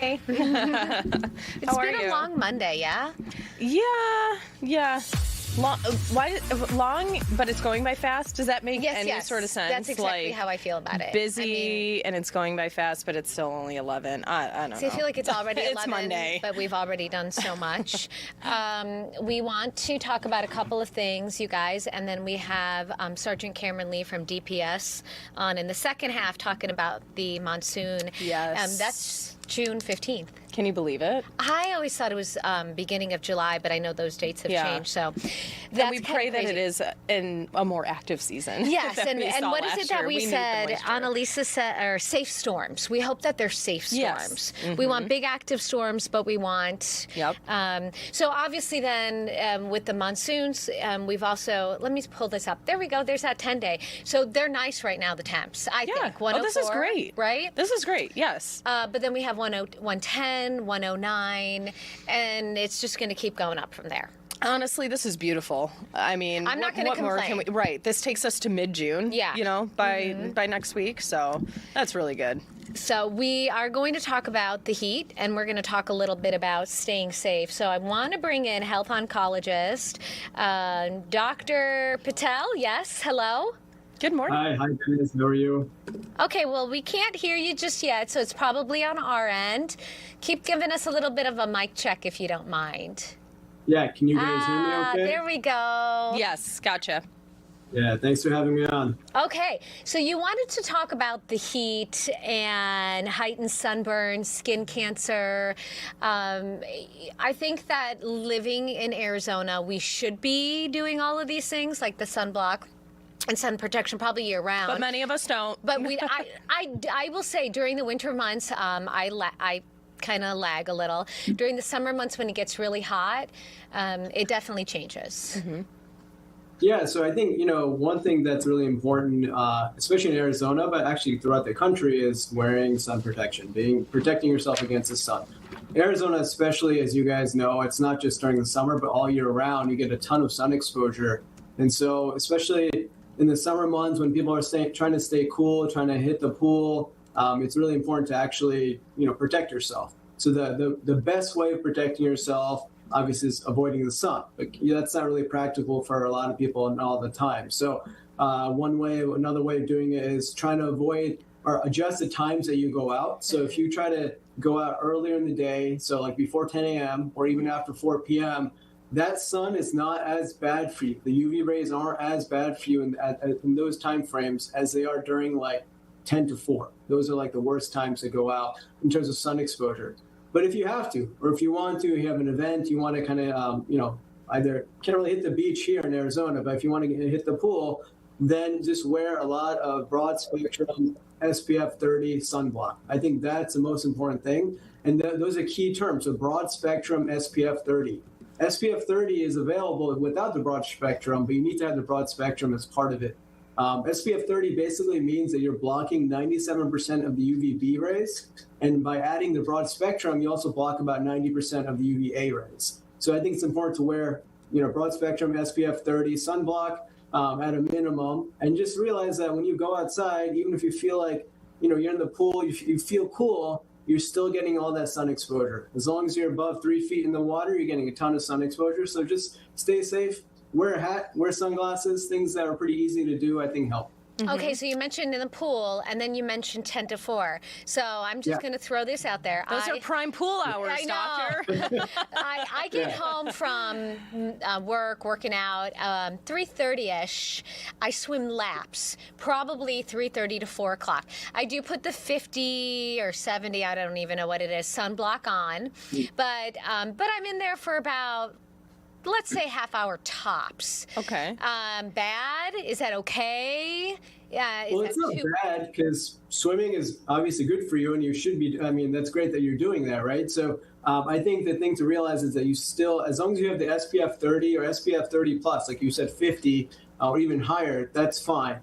Hey. It's How been are a you? long Monday, yeah? Yeah. Long, but it's going by fast. Does that make any sort of sense? That's exactly how I feel about it. Busy and it's going by fast, but it's still only 11. I don't know. See, I feel like it's already 11, It's Monday. but we've already done so much. We want to talk about a couple of things, you guys, and then we have Sergeant Cameron Lee from DPS on in the second half talking about the monsoon. Yes. That's June 15th. Can you believe it? I always thought it was beginning of July, but I know those dates have changed. So that's and we pray that it is in a more active season. Yes, and what is it that we said? Moisture. Annalisa said, or safe storms. We hope that they're safe storms. Yes. We want big active storms, but we want. Yep. So obviously, then with the monsoons, we've also. Let me pull this up. There we go. There's that 10-day. So they're nice right now. The temps. I think 104. Oh, this is great. Right. This is great. Yes. But then we have 110. 109, and it's just going to keep going up from there. Honestly, this is beautiful. I mean, I'm not going to more complain. can we? Right. This takes us to mid-June. Yeah. You know, by next week. So that's really good. So we are going to talk about the heat, and we're going to talk a little bit about staying safe. So I want to bring in health oncologist, Dr. Patel. Yes, hello. Good morning. Hi, Dennis. How are you? Okay, well, we can't hear you just yet, so it's probably on our end. Keep giving us a little bit of a mic check if you don't mind. Yeah, can you guys hear me okay? There we go. Yes, gotcha. Yeah, thanks for having me on. Okay, so you wanted to talk about the heat and heightened sunburn, skin cancer. I think that living in Arizona, we should be doing all of these things, like the sunblock and sun protection, probably year round. But many of us don't. But I will say during the winter months, I kind of lag a little. During the summer months when it gets really hot, it definitely changes. Mm-hmm. Yeah, so I think, one thing that's really important, especially in Arizona, but actually throughout the country, is wearing sun protection, protecting yourself against the sun. Arizona, especially, as you guys know, it's not just during the summer, but all year round, you get a ton of sun exposure. And so, especially in the summer months when people are trying to stay cool, trying to hit the pool, it's really important to actually, protect yourself. So the best way of protecting yourself, obviously, is avoiding the sun. But that's not really practical for a lot of people and all the time. So another way of doing it is trying to avoid or adjust the times that you go out. So if you try to go out earlier in the day, so like before 10 a.m. or even after 4 p.m., that sun is not as bad for you. The UV rays aren't as bad for you in those time frames as they are during like 10 to 4. Those are like the worst times to go out in terms of sun exposure. But if you have to, or if you want to, you have an event, you want to kind of, either can't really hit the beach here in Arizona, but if you want to hit the pool, then just wear a lot of broad spectrum SPF 30 sunblock. I think that's the most important thing. And those are key terms. So broad spectrum SPF 30. SPF 30 is available without the broad spectrum, but you need to have the broad spectrum as part of it. SPF 30 basically means that you're blocking 97% of the UVB rays. And by adding the broad spectrum, you also block about 90% of the UVA rays. So I think it's important to wear, broad spectrum SPF 30 sunblock at a minimum. And just realize that when you go outside, even if you feel like, you're in the pool, you feel cool, you're still getting all that sun exposure. As long as you're above 3 feet in the water, you're getting a ton of sun exposure. So just stay safe, wear a hat, wear sunglasses, things that are pretty easy to do, I think help. Mm-hmm. Okay, so you mentioned in the pool, and then you mentioned 10 to 4. So I'm just going to throw this out there. Those are prime pool hours, Doctor. I get home from working out, 3:30ish. I swim laps, probably 3:30 to 4 o'clock. I do put the 50 or 70, I don't even know what it is, sunblock on, but I'm in there for about, let's say, half hour tops. Okay. Bad? Is that okay? Well, it's not bad because swimming is obviously good for you and you should be, that's great that you're doing that, right? So I think the thing to realize is that you still, as long as you have the SPF 30 or SPF 30 plus, like you said, 50 or even higher, that's fine.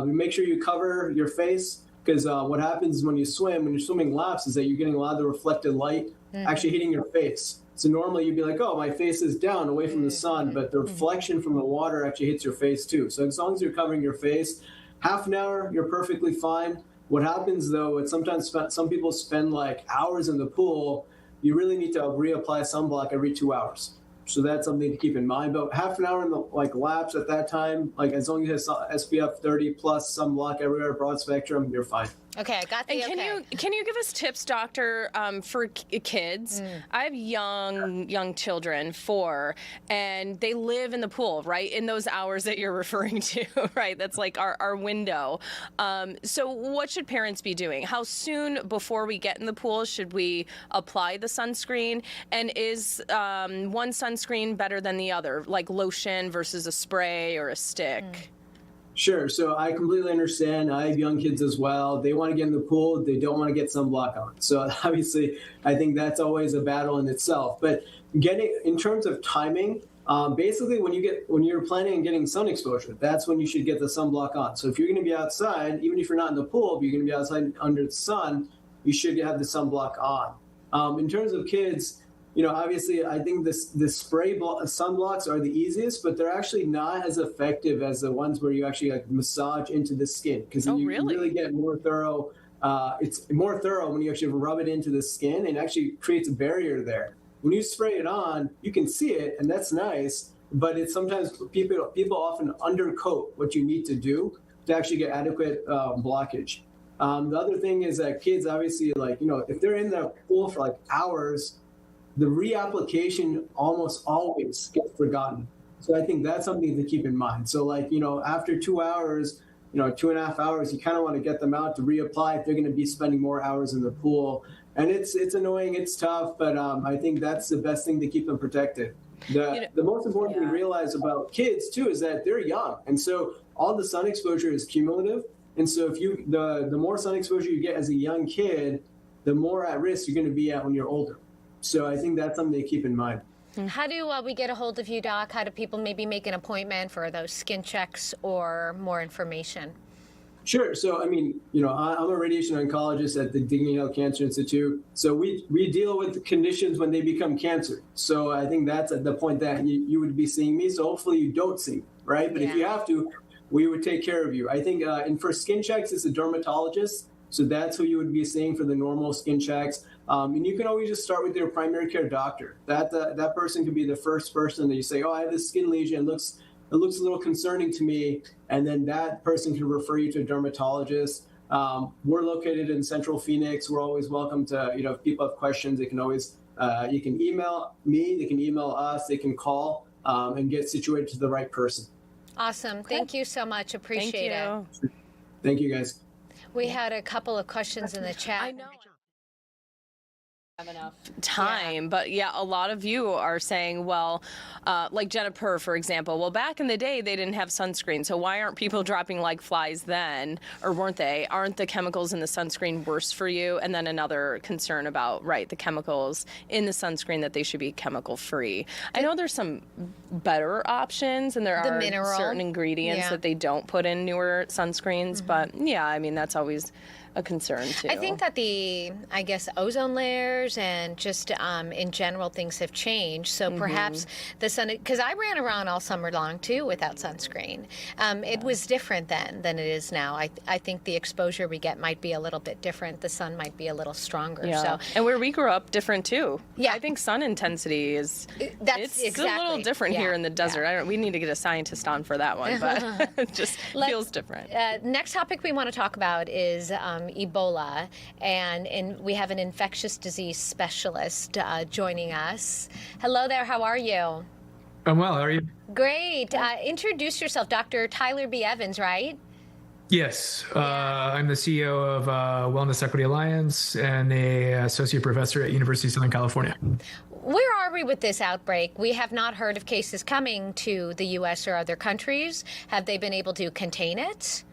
Make sure you cover your face because what happens when you're swimming laps is that you're getting a lot of the reflected light actually hitting your face. So normally you'd be like, oh, my face is down away from the sun, but the reflection from the water actually hits your face too. So as long as you're covering your face, half an hour, you're perfectly fine. What happens though, is sometimes some people spend like hours in the pool. You really need to reapply sunblock every 2 hours. So that's something to keep in mind. But half an hour in the laps at that time, as long as you have SPF 30 plus sunblock everywhere, broad spectrum, you're fine. Okay, I got the. And can you give us tips, doctor, for kids? I have young children, 4, and they live in the pool, right? In those hours that you're referring to, right? That's like our window. So what should parents be doing? How soon before we get in the pool should we apply the sunscreen? And is one sunscreen better than the other, like lotion versus a spray or a stick? Sure. So I completely understand. I have young kids as well. They want to get in the pool. They don't want to get sunblock on. So obviously, I think that's always a battle in itself. But in terms of timing, basically when you're planning on getting sun exposure, that's when you should get the sunblock on. So if you're going to be outside, even if you're not in the pool, if you're going to be outside under the sun, you should have the sunblock on. In terms of kids, obviously, I think the spray sunblocks are the easiest, but they're actually not as effective as the ones where you actually massage into the skin, because you really get more thorough. It's more thorough when you actually rub it into the skin, and actually creates a barrier there. When you spray it on, you can see it, and that's nice. But it's sometimes people often undercoat what you need to do to actually get adequate blockage. The other thing is that kids, obviously, if they're in the pool for hours, the reapplication almost always gets forgotten. So I think that's something to keep in mind. So after 2 hours, 2.5 hours, you kind of want to get them out to reapply if they're going to be spending more hours in the pool. And it's annoying, it's tough, but I think that's the best thing to keep them protected. The most important thing to realize about kids too is that they're young. And so all the sun exposure is cumulative. And so if the more sun exposure you get as a young kid, the more at risk you're going to be at when you're older. So I think that's something to keep in mind. How do we get a hold of you, Doc? How do people maybe make an appointment for those skin checks or more information? Sure. So, I'm a radiation oncologist at the Dignity Health Cancer Institute. So we deal with the conditions when they become cancer. So I think that's at the point that you would be seeing me. So hopefully you don't see me, right? But if you have to, we would take care of you. I think, and for skin checks, it's a dermatologist. So that's who you would be seeing for the normal skin checks. And you can always just start with your primary care doctor. That person could be the first person that you say, I have this skin lesion. It looks a little concerning to me. And then that person can refer you to a dermatologist. We're located in Central Phoenix. We're always welcome to, if people have questions, they can always, you can email me, they can email us, they can call and get situated to the right person. Awesome. Okay. Thank you so much. Appreciate it. Thank you, guys. We had a couple of questions in the chat. I know. Have enough time, but a lot of you are saying, well, like Jennifer, for example, well, back in the day they didn't have sunscreen, so why aren't people dropping like flies then, or weren't they? Aren't the chemicals in the sunscreen worse for you? And then another concern about the chemicals in the sunscreen, that they should be chemical free. I know there's some better options, and there are certain ingredients that they don't put in newer sunscreens, but that's always a concern too. I think that the ozone layers and just in general things have changed. So perhaps the sun, because I ran around all summer long too without sunscreen. It was different then than it is now. I think the exposure we get might be a little bit different. The sun might be a little stronger. Yeah. So, and where we grew up, different too. Yeah, I think sun intensity is it's a little different here in the desert. Yeah. We need to get a scientist on for that one, but it just feels different. Next topic we want to talk about is Ebola, and we have an infectious disease specialist joining us. Hello there, how are you? I'm well, how are you? Great. Introduce yourself, Dr. Tyler B. Evans, right? Yes, I'm the CEO of Wellness Equity Alliance and an associate professor at University of Southern California. Where are we with this outbreak? We have not heard of cases coming to the U.S. or other countries. Have they been able to contain it?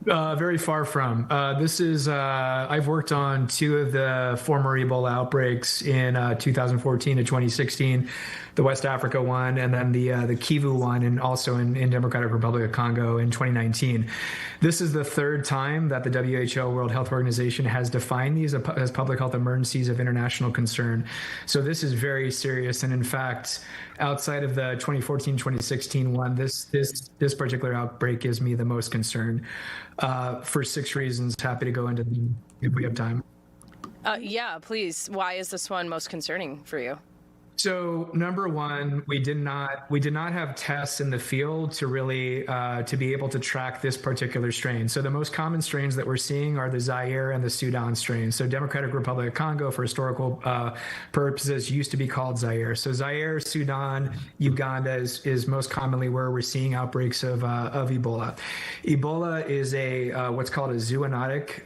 Very far from. This is, I've worked on 2 of the former Ebola outbreaks in 2014 to 2016, the West Africa one, and then the Kivu one, and also in Democratic Republic of Congo in 2019. This is the 3rd time that the WHO, World Health Organization, has defined these as public health emergencies of international concern. So this is very serious. And in fact, outside of the 2014-2016 one, this particular outbreak gives me the most concern. for 6 reasons. Happy to go into them if we have time. Yeah, please. Why is this one most concerning for you? So number one, we did not have tests in the field to really to be able to track this particular strain. So the most common strains that we're seeing are the Zaire and the Sudan strains. So Democratic Republic of Congo, for historical purposes, used to be called Zaire. So Zaire, Sudan, Uganda is most commonly where we're seeing outbreaks of Ebola. Ebola is what's called a zoonotic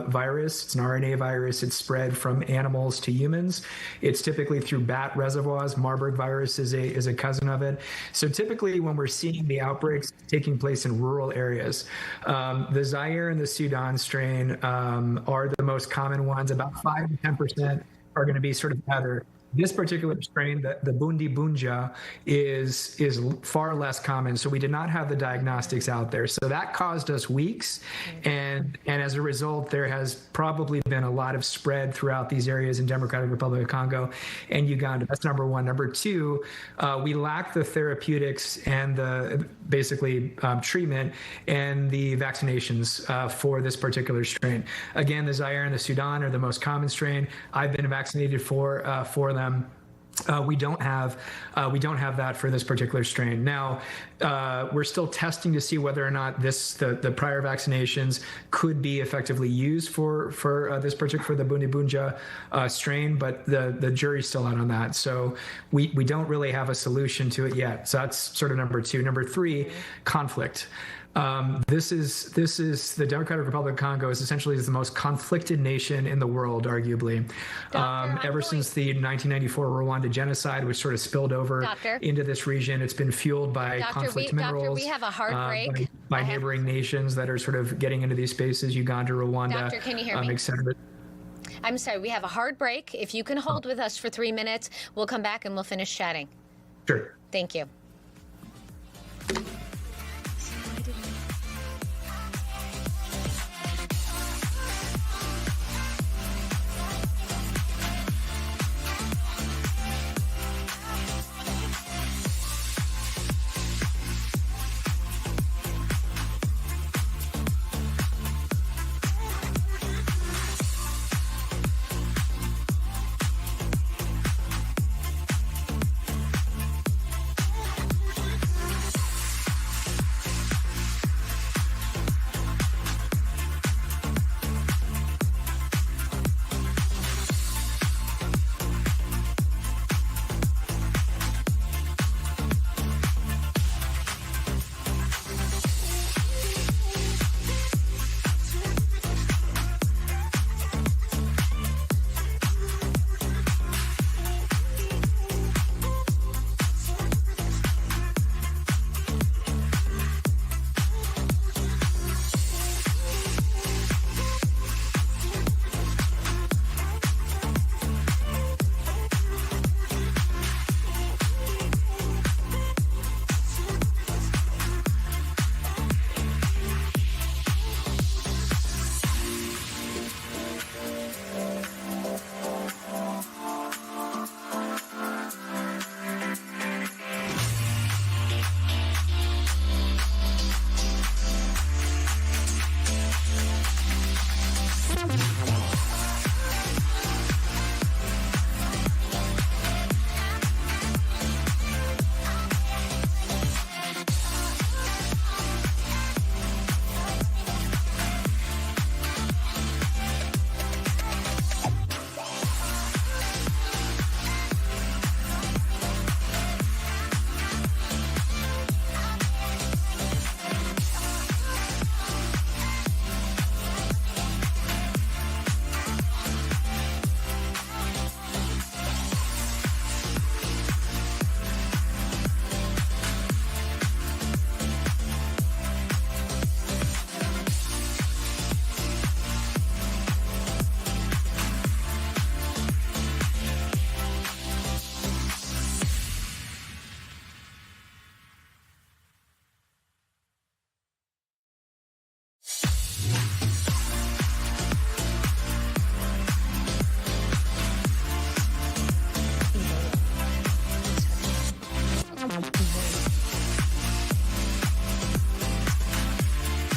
virus. It's an RNA virus. It's spread from animals to humans. It's typically through bat reservoirs. Marburg virus is a cousin of it. So typically when we're seeing the outbreaks taking place in rural areas, the Zaire and the Sudan strain are the most common ones. About 5 to 10% are going to be sort of either. This particular strain, the Bundi Bunja, is far less common. So we did not have the diagnostics out there. So that caused us weeks. And as a result, there has probably been a lot of spread throughout these areas in Democratic Republic of Congo and Uganda. That's number one. Number two, we lack the therapeutics and the basically treatment and the vaccinations for this particular strain. Again, the Zaire and the Sudan are the most common strain. I've been vaccinated for them. We don't have that for this particular strain. Now, we're still testing to see whether or not the prior vaccinations could be effectively used for this particular, for the Bundi Bunja strain, but the jury's still out on that. So we don't really have a solution to it yet. So that's sort of number two. Number three, conflict. This is the Democratic Republic of Congo is essentially the most conflicted nation in the world, arguably. Ever since the 1994 Rwanda genocide, which sort of spilled over into this region, it's been fueled by conflict minerals. Doctor, we have a hard break. By neighboring nations that are sort of getting into these spaces, Uganda, Rwanda, Doctor, can you hear me? et cetera. I'm sorry, we have a hard break. If you can hold with us for 3 minutes, we'll come back and we'll finish chatting. Sure. Thank you.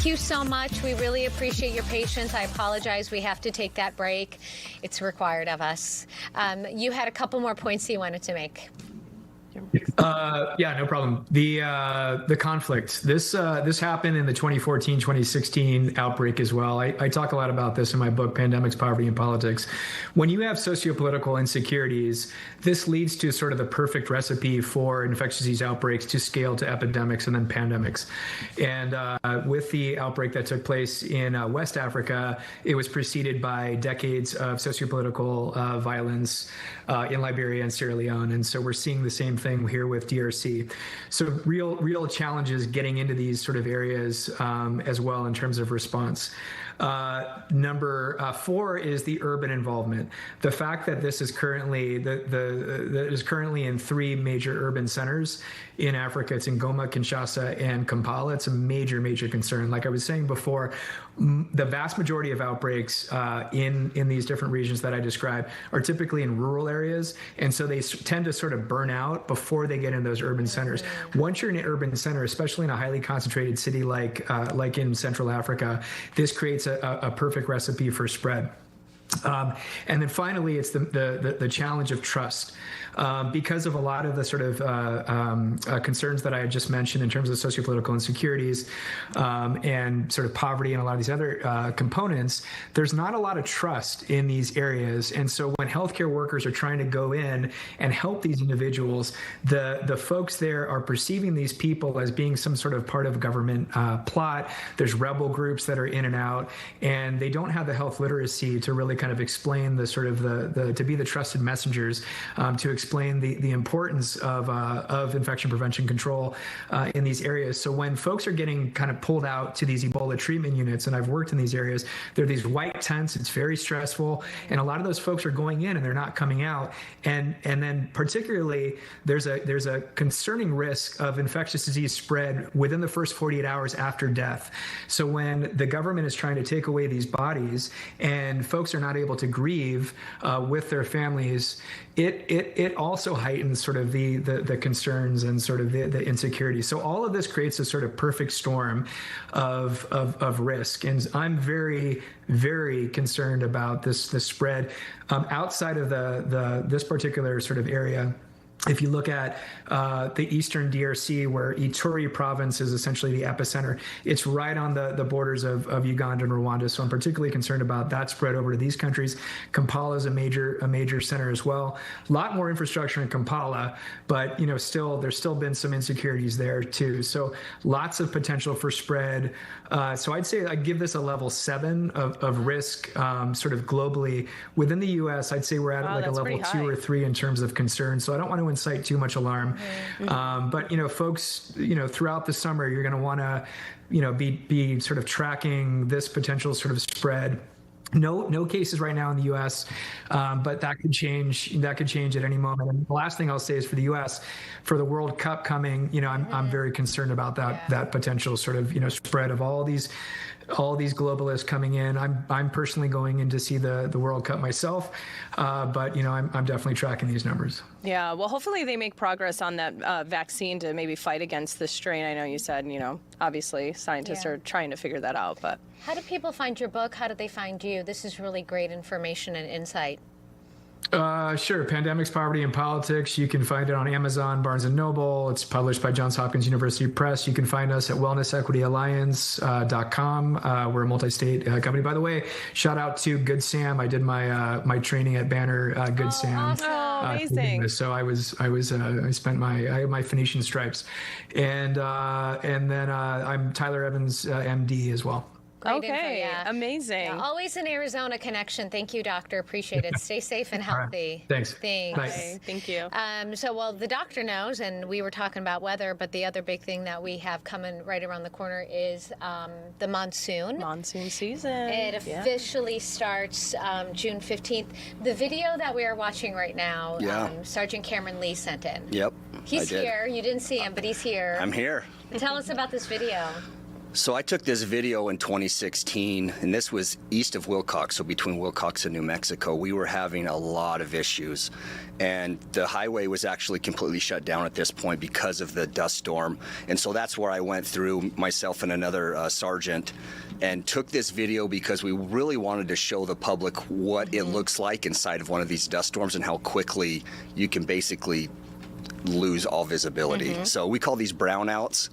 Thank you so much. We really appreciate your patience. I apologize. We have to take that break. It's required of us. You had a couple more points you wanted to make. Yeah, no problem. The conflict. This happened in the 2014-2016 outbreak as well. I talk a lot about this in my book, Pandemics, Poverty, and Politics. When you have sociopolitical insecurities, this leads to sort of the perfect recipe for infectious disease outbreaks to scale to epidemics and then pandemics. And with the outbreak that took place in West Africa, it was preceded by decades of sociopolitical violence in Liberia and Sierra Leone. And so we're seeing the same thing here with DRC. So real challenges getting into these sort of areas as well in terms of response. Number 4 is the urban involvement. The fact that this is currently that is currently in 3 major urban centers in Africa. It's in Goma, Kinshasa, and Kampala. It's a major concern. Like I was saying before, the vast majority of outbreaks in these different regions that I described are typically in rural areas, and so they tend to sort of burn out before they get in those urban centers. Once you're in an urban center, especially in a highly concentrated city like in Central Africa, this creates a perfect recipe for spread. And then finally, it's the challenge of trust. Because of a lot of the sort of concerns that I had just mentioned in terms of sociopolitical insecurities and sort of poverty and a lot of these other components, there's not a lot of trust in these areas. And so when healthcare workers are trying to go in and help these individuals, the folks there are perceiving these people as being some sort of part of government plot. There's rebel groups that are in and out, and they don't have the health literacy to really kind of explain the sort of to be the trusted messengers to explain the importance of infection prevention control in these areas. So when folks are getting kind of pulled out to these Ebola treatment units, and I've worked in these areas, there are these white tents. It's very stressful, and a lot of those folks are going in and they're not coming out. And then particularly there's a concerning risk of infectious disease spread within the first 48 hours after death. So when the government is trying to take away these bodies and folks are not able to grieve with their families, it also heightens sort of the concerns and sort of the insecurity. So all of this creates a sort of perfect storm of risk. And I'm very, very concerned about the spread outside of this particular sort of area. If you look at the eastern DRC, where Ituri province is essentially the epicenter, it's right on the borders of Uganda and Rwanda. So I'm particularly concerned about that spread over to these countries. Kampala is a major center as well. A lot more infrastructure in Kampala, but there's still been some insecurities there too. So lots of potential for spread. So I'd say I give this a level 7 of risk, sort of globally. Within the U.S., I'd say we're at like a level 2 or 3 in terms of concern. So I don't want to incite too much alarm. But folks, throughout the summer, you're going to want to, be sort of tracking this potential sort of spread. No cases right now in the U.S., but that could change. That could change at any moment. And the last thing I'll say is for the U.S., for the World Cup coming, I'm very concerned about that potential sort of spread of all these globalists coming in. I'm personally going in to see the World Cup myself, but I'm definitely tracking these numbers. Yeah, well, hopefully they make progress on that vaccine to maybe fight against this strain. I know you said, obviously scientists are trying to figure that out, but. How do people find your book? How do they find you? This is really great information and insight. Sure. Pandemics, Poverty, and Politics. You can find it on Amazon, Barnes & Noble. It's published by Johns Hopkins University Press. You can find us at wellnessequityalliance.com. We're a multi-state company. By the way, shout out to Good Sam. I did my training at Banner Good Sam. Awesome. Amazing. So I spent my Phoenician stripes. And then I'm Tyler Evans, MD as well. Great okay, info, amazing. Yeah, always an Arizona connection. Thank you, Doctor. Appreciate it. Stay safe and healthy. Right. Thanks. Nice. Thank you. So the doctor knows, and we were talking about weather, but the other big thing that we have coming right around the corner is the monsoon. Monsoon season. It officially starts June 15th. The video that we are watching right now, Sergeant Cameron Lee sent in. Yep. He's here. You didn't see him, but he's here. I'm here. Tell us about this video. So I took this video in 2016, and this was east of Wilcox, so between Wilcox and New Mexico. We were having a lot of issues, and the highway was actually completely shut down at this point because of the dust storm. And so that's where I went through, myself and another sergeant, and took this video because we really wanted to show the public what it looks like inside of one of these dust storms and how quickly you can basically lose all visibility. So we call these brownouts,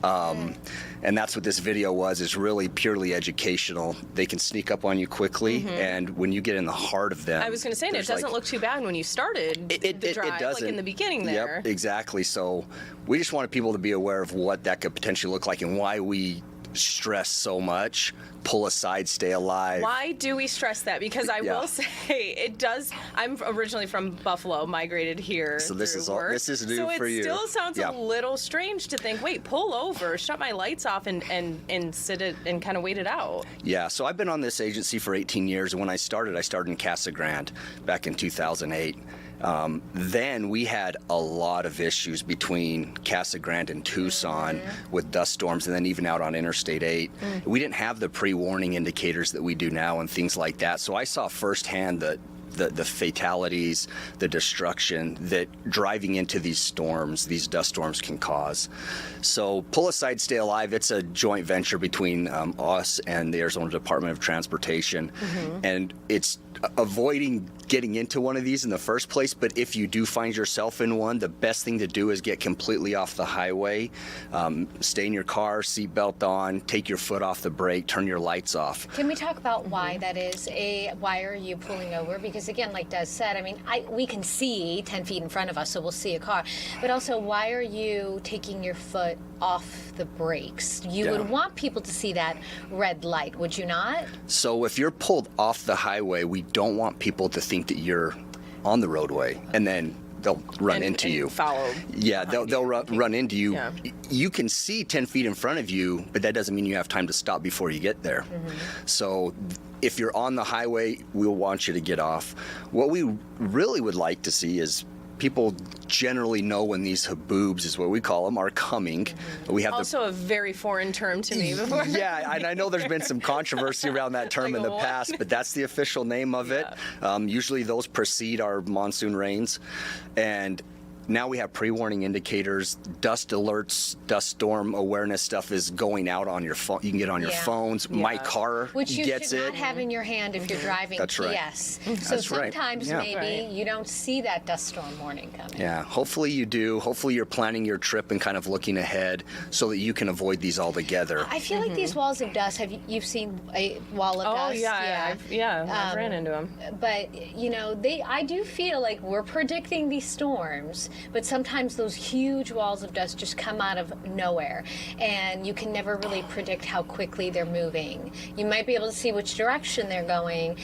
and that's what this video was, is really purely educational. They can sneak up on you quickly, and when you get in the heart of them, I was going to say, it doesn't look too bad when you started the drive, like in the beginning there. Yep, exactly. So we just wanted people to be aware of what that could potentially look like and why we stress so much. Pull aside, stay alive. Why do we stress that? Because I will say it does. I'm originally from Buffalo, migrated here. So this is work. This is new so for you. So it still sounds a little strange to think, wait, pull over, shut my lights off, and sit it and kind of wait it out. Yeah. So I've been on this agency for 18 years, and when I started in Casa Grande back in 2008. Then we had a lot of issues between Casa Grande and Tucson with dust storms, and then even out on Interstate 8. We didn't have the pre-warning indicators that we do now and things like that. So I saw firsthand the fatalities, the destruction that driving into these storms, these dust storms, can cause. So Pull Aside, Stay Alive, it's a joint venture between us and the Arizona Department of Transportation. And it's avoiding getting into one of these in the first place, but if you do find yourself in one, the best thing to do is get completely off the highway, stay in your car, seatbelt on, take your foot off the brake, turn your lights off. Can we talk about why that is? Why are you pulling over? Because again, like Des said, I mean, we can see 10 feet in front of us, so we'll see a car. But also, why are you taking your foot off the brakes? You would want people to see that red light, would you not? So if you're pulled off the highway, we don't want people to think that you're on the roadway, and then they'll run into you. Follow. Yeah, they'll run into you. Yeah. You can see 10 feet in front of you, but that doesn't mean you have time to stop before you get there. So if you're on the highway, we'll want you to get off. What we really would like to see is people generally know when these haboobs, is what we call them, are coming. We have also a very foreign term to me before. Yeah, and I know there's been some controversy around that term in the past, but that's the official name of it. Usually those precede our monsoon rains. And now we have pre-warning indicators, dust alerts, dust storm awareness stuff is going out on your phone. You can get on your phones. My car Which you gets should it. not have in your hand if you're driving. That's right. Yes. So That's right. sometimes Yeah. maybe you don't see that dust storm warning coming. Yeah, hopefully you do. Hopefully you're planning your trip and kind of looking ahead so that you can avoid these altogether. I feel like these walls of dust, you've seen a wall of dust? I've ran into them. But, you know, I do feel like we're predicting these storms, but sometimes those huge walls of dust just come out of nowhere, and you can never really predict how quickly they're moving. You might be able to see which direction they're going,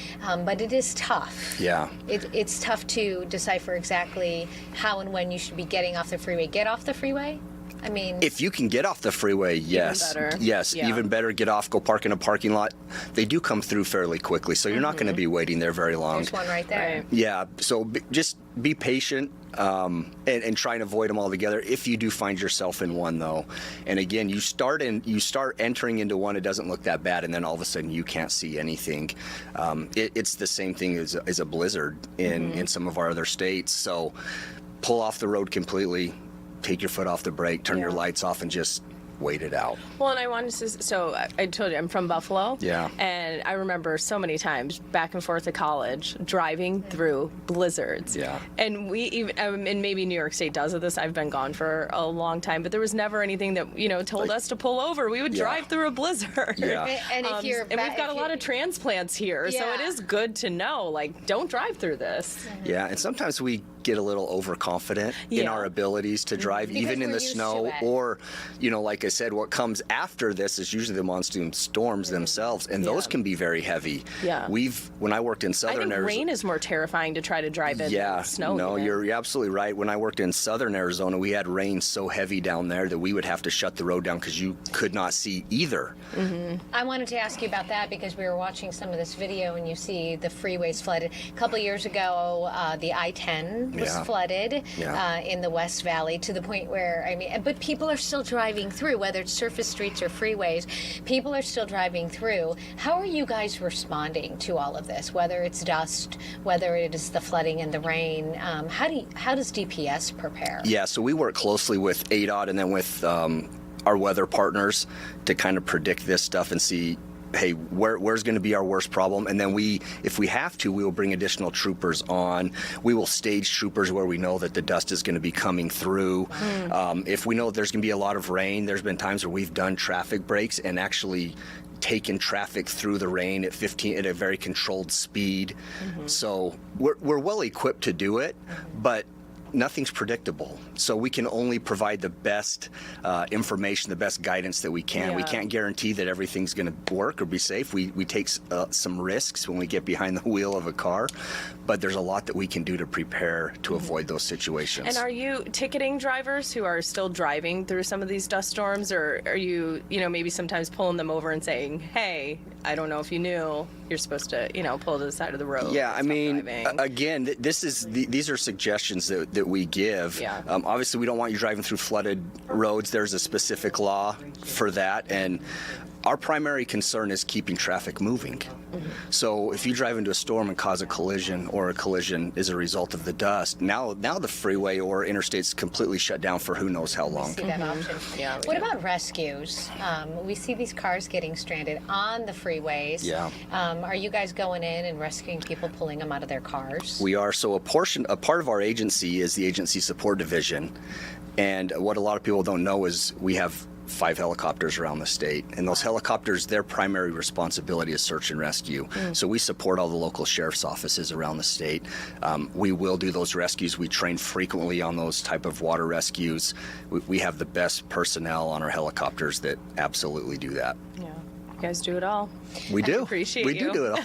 but it is tough. Yeah. It's tough to decipher exactly how and when you should be getting off the freeway. Get off the freeway? I mean, if you can get off the freeway, yes. better. Yes, even better, get off, go park in a parking lot. They do come through fairly quickly, so you're not going to be waiting there very long. There's one right there. Yeah, so just be patient and try and avoid them altogether if you do find yourself in one, though. And again, you start entering into one, it doesn't look that bad, and then all of a sudden you can't see anything. It's the same thing as a blizzard in some of our other states. So pull off the road completely. Take your foot off the brake, turn your lights off, and just wait it out. Well, and I wanted to, so I told you I'm from Buffalo. Yeah. And I remember so many times back and forth to college driving through blizzards. Yeah. And we even, and maybe New York State does this. I've been gone for a long time, but there was never anything that, told us to pull over. We would drive through a blizzard. Yeah. And if you're and we've got a lot of transplants here, so it is good to know, like, don't drive through this. Yeah, and sometimes we get a little overconfident in our abilities to drive, even in the snow, or, like I said, what comes after this is usually the monsoon storms themselves, and those can be very heavy. Yeah. When I worked in southern Arizona, rain is more terrifying to try to drive in than snow. No, you're absolutely right. When I worked in southern Arizona, we had rain so heavy down there that we would have to shut the road down because you could not see either. I wanted to ask you about that because we were watching some of this video and you see the freeways flooded. A couple of years ago, the I-10 was flooded in the West Valley to the point where, I mean, but people are still driving through, whether it's surface streets or freeways, people are still driving through. How are you guys responding to all of this, whether it's dust, whether it is the flooding and the rain? How does DPS prepare? Yeah, so we work closely with ADOT and then with our weather partners to kind of predict this stuff and see, hey, where's going to be our worst problem? And then if we have to, we will bring additional troopers on. We will stage troopers where we know that the dust is going to be coming through. If we know there's going to be a lot of rain, there's been times where we've done traffic breaks and actually taken traffic through the rain at a very controlled speed. So we're well equipped to do it, but nothing's predictable. So we can only provide the best information, the best guidance that we can. We can't guarantee that everything's going to work or be safe. We take some risks when we get behind the wheel of a car, but there's a lot that we can do to prepare to avoid those situations. And are you ticketing drivers who are still driving through some of these dust storms, or are you, maybe sometimes pulling them over and saying, hey, I don't know if you knew, you're supposed to, pull to the side of the road? Yeah, I mean, again, these are suggestions that we give. Obviously, we don't want you driving through flooded roads. There's a specific law for that, and our primary concern is keeping traffic moving. So if you drive into a storm and cause a collision, or a collision is a result of the dust, now the freeway or interstate's completely shut down for who knows how long. We see that option. What about rescues? We see these cars getting stranded on the freeways. Are you guys going in and rescuing people, pulling them out of their cars? We are. So a part of our agency is the agency support division, and what a lot of people don't know is we have 5 helicopters around the state, and those helicopters, their primary responsibility is search and rescue. So we support all the local sheriff's offices around the state. We will do those rescues. We train frequently on those type of water rescues. We have the best personnel on our helicopters that absolutely do that. You guys do it all. We do. Appreciate we you. do it all.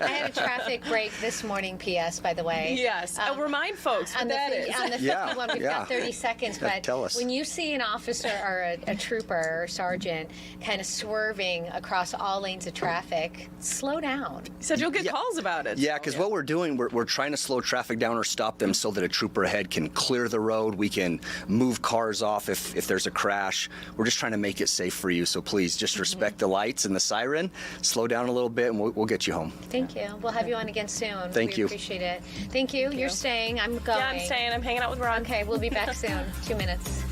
I had a traffic break this morning, PS, by the way. Yes. Remind folks what that is. On the 51, we've got 30 seconds, but tell us. When you see an officer or a trooper or sergeant kind of swerving across all lanes of traffic, slow down. You said you'll get calls about it. Yeah, because what we're doing, we're trying to slow traffic down or stop them so that a trooper ahead can clear the road. We can move cars off if there's a crash. We're just trying to make it safe for you. So please just respect the lights and the siren. Slow down a little bit, and we'll get you home. Thank you. We'll have you on again soon. Thank you. Appreciate it. Thank you. You're staying. I'm going. Yeah, I'm staying. I'm hanging out with Ron. Okay, we'll be back soon. 2 minutes.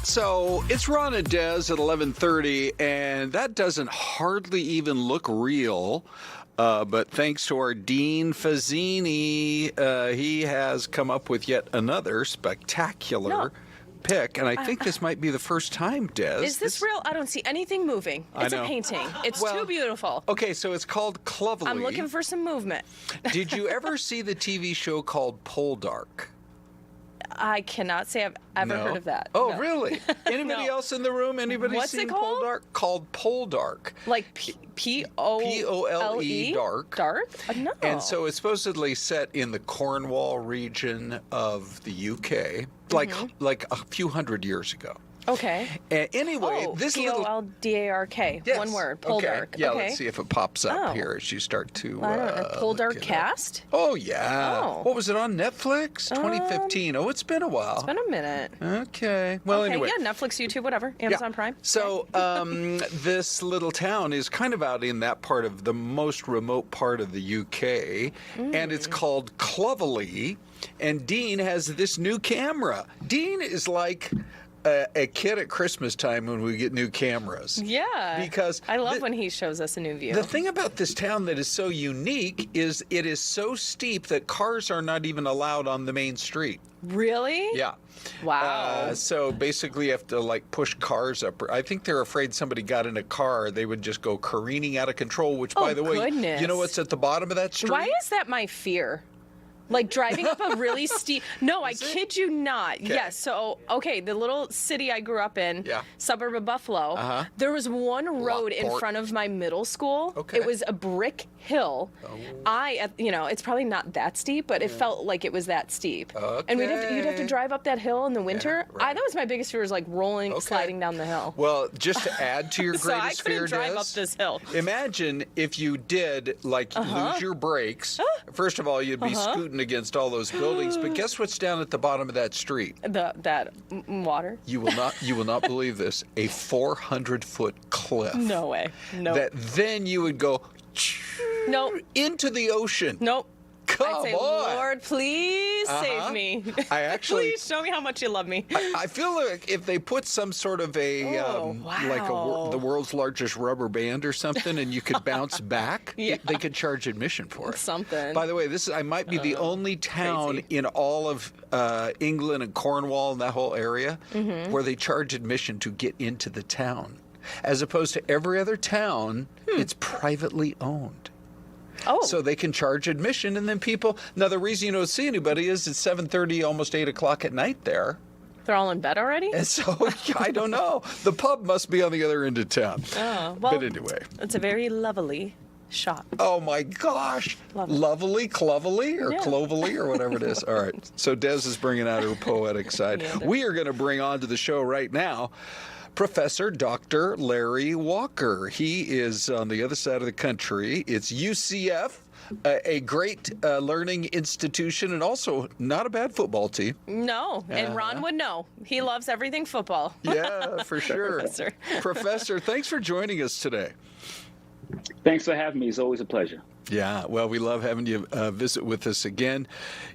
So it's Ron and Des at 11:30, and that doesn't hardly even look real. But thanks to our Dean Fazzini, he has come up with yet another spectacular pick, and I think this might be the first time, Des. Is this real? I don't see anything moving. It's a painting. It's too beautiful. Okay, so it's called Clovelly. I'm looking for some movement. Did you ever see the TV show called Poldark? I cannot say I've ever heard of that. Oh, No. really? Anybody else in the room? Anybody What's seen it called? Poldark? Called Poldark. Like P-O-L-E? Dark. Dark? No. And so it's supposedly set in the Cornwall region of the UK, like a few hundred years ago. Okay. Anyway, this little Poldark. Yes. One word. Okay. Poldark. Yeah, Okay. let's see if it pops up here as you start to. I don't know. Poldark look it up. cast? Oh yeah. Oh. What was it on Netflix? 2015. Oh, it's been a while. It's been a minute. Okay. Well, okay, anyway. yeah, Netflix, YouTube, whatever. Amazon Prime. So this little town is kind of out in that part of the most remote part of the UK, and it's called Clovelly. And Dean has this new camera. Dean is like a kid at Christmas time when we get new cameras. Yeah. Because I love when he shows us a new view. The thing about this town that is so unique is it is so steep that cars are not even allowed on the main street. Really? Yeah. Wow. So basically you have to like push cars up. I think they're afraid somebody got in a car, they would just go careening out of control, which by the way, goodness. you know what's at the bottom of that street? Why is that my fear? Like driving up a really steep. No, I kid you not. Okay. Yes. So, okay, the little city I grew up in, suburb of Buffalo, there was one road in front of my middle school. Okay. It was a brick hill. It's probably not that steep, but it felt like it was that steep. Okay. And you'd have to drive up that hill in the winter. Yeah, right. That was my biggest fear, was like rolling, sliding down the hill. Well, just to add to your So I greatest couldn't fear, drive Des, up this hill. Imagine if you did lose your brakes. First of all, you'd be scooting against all those buildings. But guess what's down at the bottom of that street? That water. You will not believe this. A 400-foot cliff. No way. No. That then you would go into the ocean. Nope. Come I'd say, on. Lord, please save me. I actually please show me how much you love me. I feel like if they put some sort of a the world's largest rubber band or something, and you could bounce back, they could charge admission for it. Something. By the way, I might be the only town in all of England and Cornwall and that whole area where they charge admission to get into the town, as opposed to every other town. It's privately owned. Oh. So they can charge admission, and then people. Now the reason you don't see anybody is it's 7:30, almost 8 o'clock at night there. They're all in bed already? And so I don't know. The pub must be on the other end of town. Oh, well. But anyway, It's a very lovely shot. oh my gosh, lovely, clovely, or clovely, or whatever it is. All right. So Des is bringing out her poetic side. We are going to bring on to the show right now Professor Dr. Larry Walker. He is on the other side of the country. It's UCF, a great learning institution, and also not a bad football team. No, and Ron would know. He loves everything football. Yeah, for sure. Professor, thanks for joining us today. Thanks for having me. It's always a pleasure. Yeah, well, we love having you visit with us again.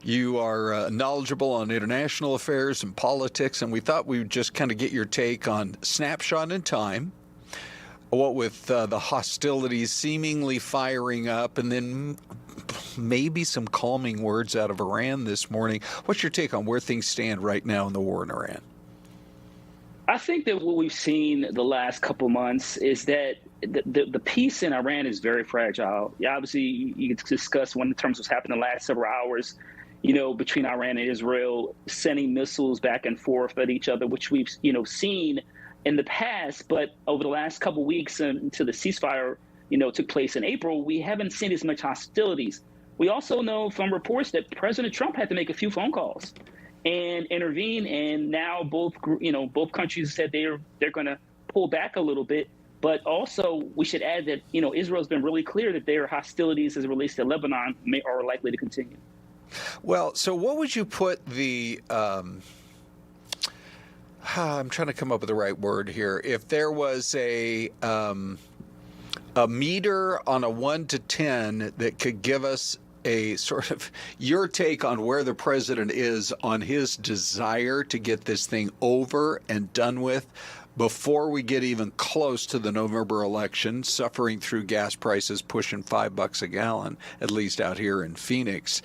You are knowledgeable on international affairs and politics, and we thought we would just kind of get your take on snapshot in time, what with the hostilities seemingly firing up, and then maybe some calming words out of Iran this morning. What's your take on where things stand right now in the war in Iran? I think that what we've seen the last couple months is that the peace in Iran is very fragile. Obviously, you could discuss in terms of what's happened in the last several hours, between Iran and Israel, sending missiles back and forth at each other, which we've, seen in the past. But over the last couple of weeks until the ceasefire, took place in April, we haven't seen as much hostilities. We also know from reports that President Trump had to make a few phone calls and intervene. And now both countries said they're going to pull back a little bit. But also, we should add that, Israel's been really clear that their hostilities as it relates to Lebanon are likely to continue. Well, so what would you put the I'm trying to come up with the right word here. If there was a meter on a 1 to 10 that could give us a sort of your take on where the president is on his desire to get this thing over and done with before we get even close to the November election, suffering through gas prices pushing $5 a gallon, at least out here in Phoenix.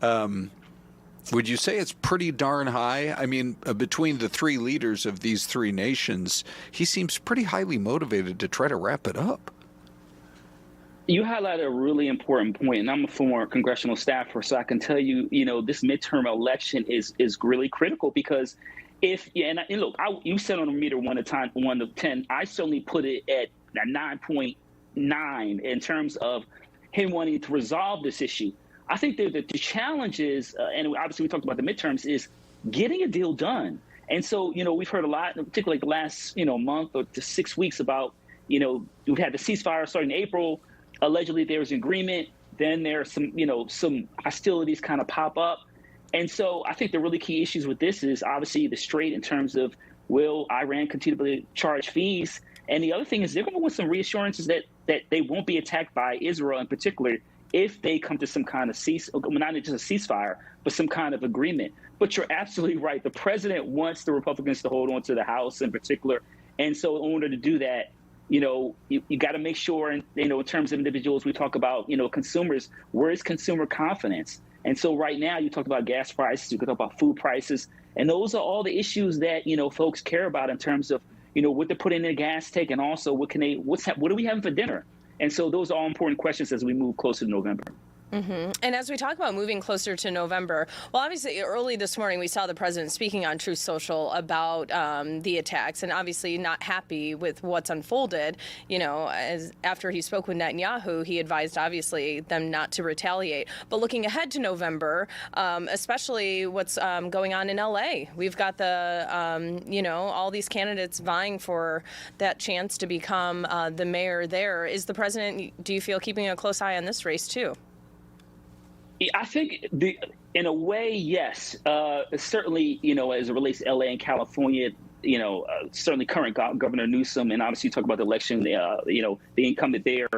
Would you say it's pretty darn high? I mean, between the three leaders of these three nations, he seems pretty highly motivated to try to wrap it up. You highlighted a really important point, and I'm a former congressional staffer, so I can tell you, this midterm election is really critical because you said on a meter 1 to 10, I certainly put it at 9.9 in terms of him wanting to resolve this issue. I think that the challenge is, and obviously we talked about the midterms, is getting a deal done. And so, we've heard a lot, particularly the last, month or to 6 weeks about, we've had the ceasefire starting in April. Allegedly there was an agreement. Then there are some hostilities kind of pop up. And so I think the really key issues with this is obviously the Strait in terms of will Iran continue to charge fees? And the other thing is they're going to want some reassurances that they won't be attacked by Israel in particular if they come to some kind of not just a ceasefire, but some kind of agreement. But you're absolutely right. The president wants the Republicans to hold on to the House in particular. And so in order to do that, you got to make sure, and in terms of individuals, we talk about, consumers, where is consumer confidence? And so right now you talk about gas prices, you can talk about food prices, and those are all the issues that, folks care about in terms of, what they're putting in a gas tank, and also what are we having for dinner? And so those are all important questions as we move closer to November. Mm-hmm. And as we talk about moving closer to November, well, obviously early this morning we saw the president speaking on Truth Social about the attacks, and obviously not happy with what's unfolded. As after he spoke with Netanyahu, he advised obviously them not to retaliate. But looking ahead to November, especially what's going on in LA, we've got the all these candidates vying for that chance to become the mayor there. Is the president, do you feel, keeping a close eye on this race too? I think in a way, yes. Certainly, as it relates to LA and California, certainly current Governor Newsom, and obviously you talk about the election, the incumbent there,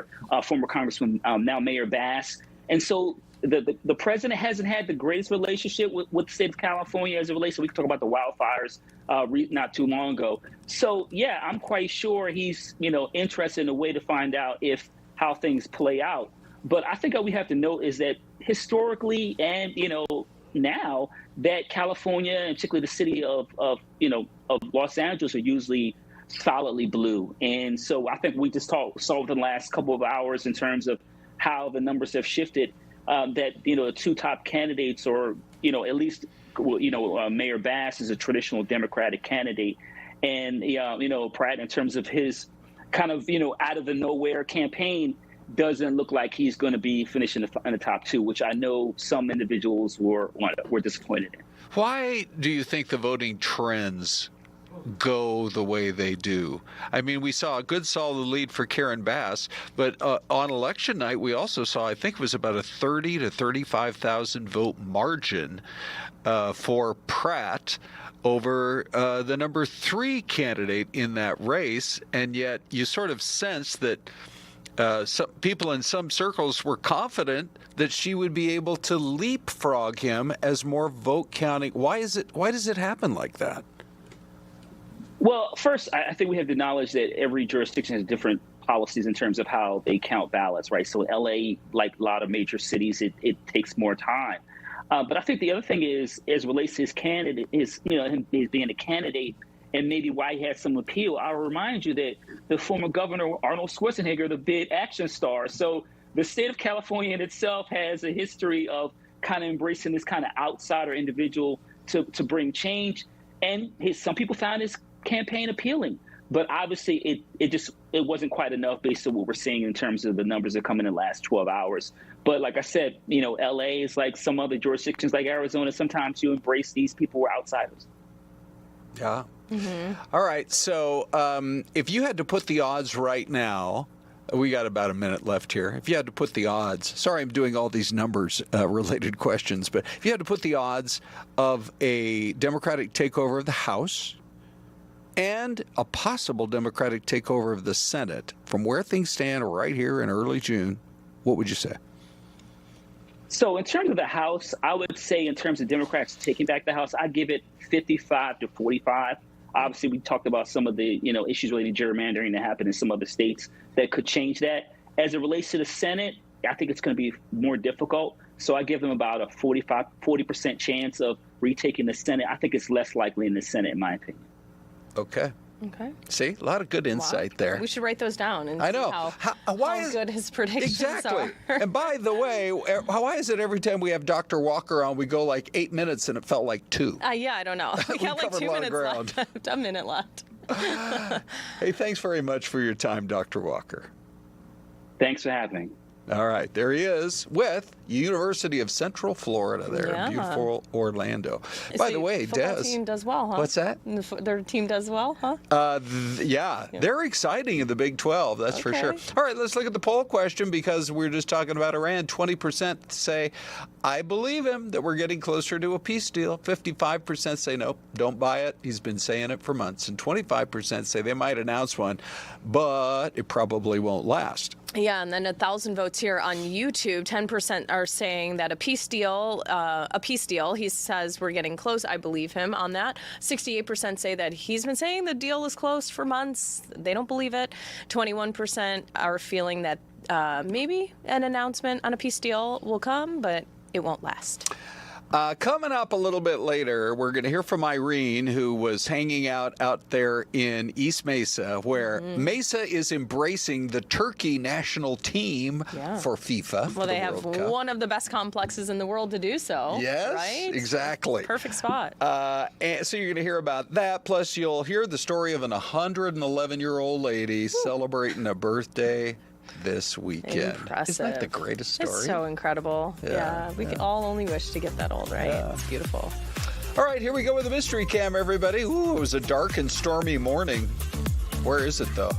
former Congressman, now Mayor Bass. And so the president hasn't had the greatest relationship with the state of California as it relates to, we can talk about the wildfires not too long ago. So, yeah, I'm quite sure he's, interested in a way to find out how things play out. But I think what we have to note is that historically and, now that California and particularly the city of Los Angeles are usually solidly blue. And so I think we just saw in the last couple of hours in terms of how the numbers have shifted, that, the two top candidates or, at least, Mayor Bass is a traditional Democratic candidate. And, Pratt, in terms of his kind of, out of the nowhere campaign, doesn't look like he's going to be finishing in the top two, which I know some individuals were disappointed in. Why do you think the voting trends go the way they do? I mean, we saw a good solid lead for Karen Bass, but on election night, we also saw, I think it was about a 30 to 35,000 vote margin for Pratt over the number 3 candidate in that race. And yet you sort of sense that some people in some circles were confident that she would be able to leapfrog him as more vote counting. Why does it happen like that? Well, first, I think we have to acknowledge that every jurisdiction has different policies in terms of how they count ballots, right? So LA, like a lot of major cities, it takes more time. But I think the other thing is, as relates to his candidate, him being a candidate, and maybe why he has some appeal. I'll remind you that the former governor, Arnold Schwarzenegger, the big action star. So the state of California in itself has a history of kind of embracing this kind of outsider individual to bring change. And some people found his campaign appealing. But obviously, it wasn't quite enough based on what we're seeing in terms of the numbers that come in the last 12 hours. But like I said, LA is like some other jurisdictions like Arizona. Sometimes you embrace these people who are outsiders. Yeah. Mm-hmm. All right. So if you had to put the odds right now, we got about a minute left here. If you had to put the odds, sorry, I'm doing all these numbers related questions, but if you had to put the odds of a Democratic takeover of the House and a possible Democratic takeover of the Senate from where things stand right here in early June, what would you say? So in terms of the House, I would say in terms of Democrats taking back the House, I'd give it 55 to 45. Obviously, we talked about some of the issues related to gerrymandering that happened in some other states that could change that. As it relates to the Senate, I think it's going to be more difficult. So I give them about a 40% chance of retaking the Senate. I think it's less likely in the Senate, in my opinion. Okay. Okay. See, a lot of good insight there. We should write those down and I know. see how good his predictions Exactly. are. And by the way, why is it every time we have Dr. Walker on, we go like 8 minutes and it felt like 2? Yeah, I don't know. We got like covered 2 a lot of minutes ground. left. A minute left. Hey, thanks very much for your time, Dr. Walker. Thanks for having me. All right, there he is with University of Central Florida there in beautiful Orlando. By the way, football Des. team does well, huh? What's that? Their team does well, huh? Yeah, they're exciting in the Big 12, that's for sure. All right, let's look at the poll question because we're just talking about Iran. 20% say, I believe him, that we're getting closer to a peace deal. 55% say, nope, don't buy it. He's been saying it for months. And 25% say they might announce one, but it probably won't last. Yeah, and then 1,000 votes here on YouTube. 10% are saying that a peace deal. He says we're getting close. I believe him on that. 68% say that he's been saying the deal is close for months. They don't believe it. 21% are feeling that maybe an announcement on a peace deal will come, but it won't last. Coming up a little bit later, we're going to hear from Irene, who was hanging out there in East Mesa, where Mesa is embracing the Turkey national team for FIFA. Well, they have one of the best complexes in the world to do so. Yes, right? exactly. Perfect spot. And so you're going to hear about that. Plus, you'll hear the story of an 111-year-old lady celebrating a birthday this weekend. Impressive. Isn't that the greatest story? It's so incredible. Yeah, we all only wish to get that old, right? Yeah. It's beautiful. All right, here we go with the mystery cam, everybody. Ooh, it was a dark and stormy morning. Where is it, though?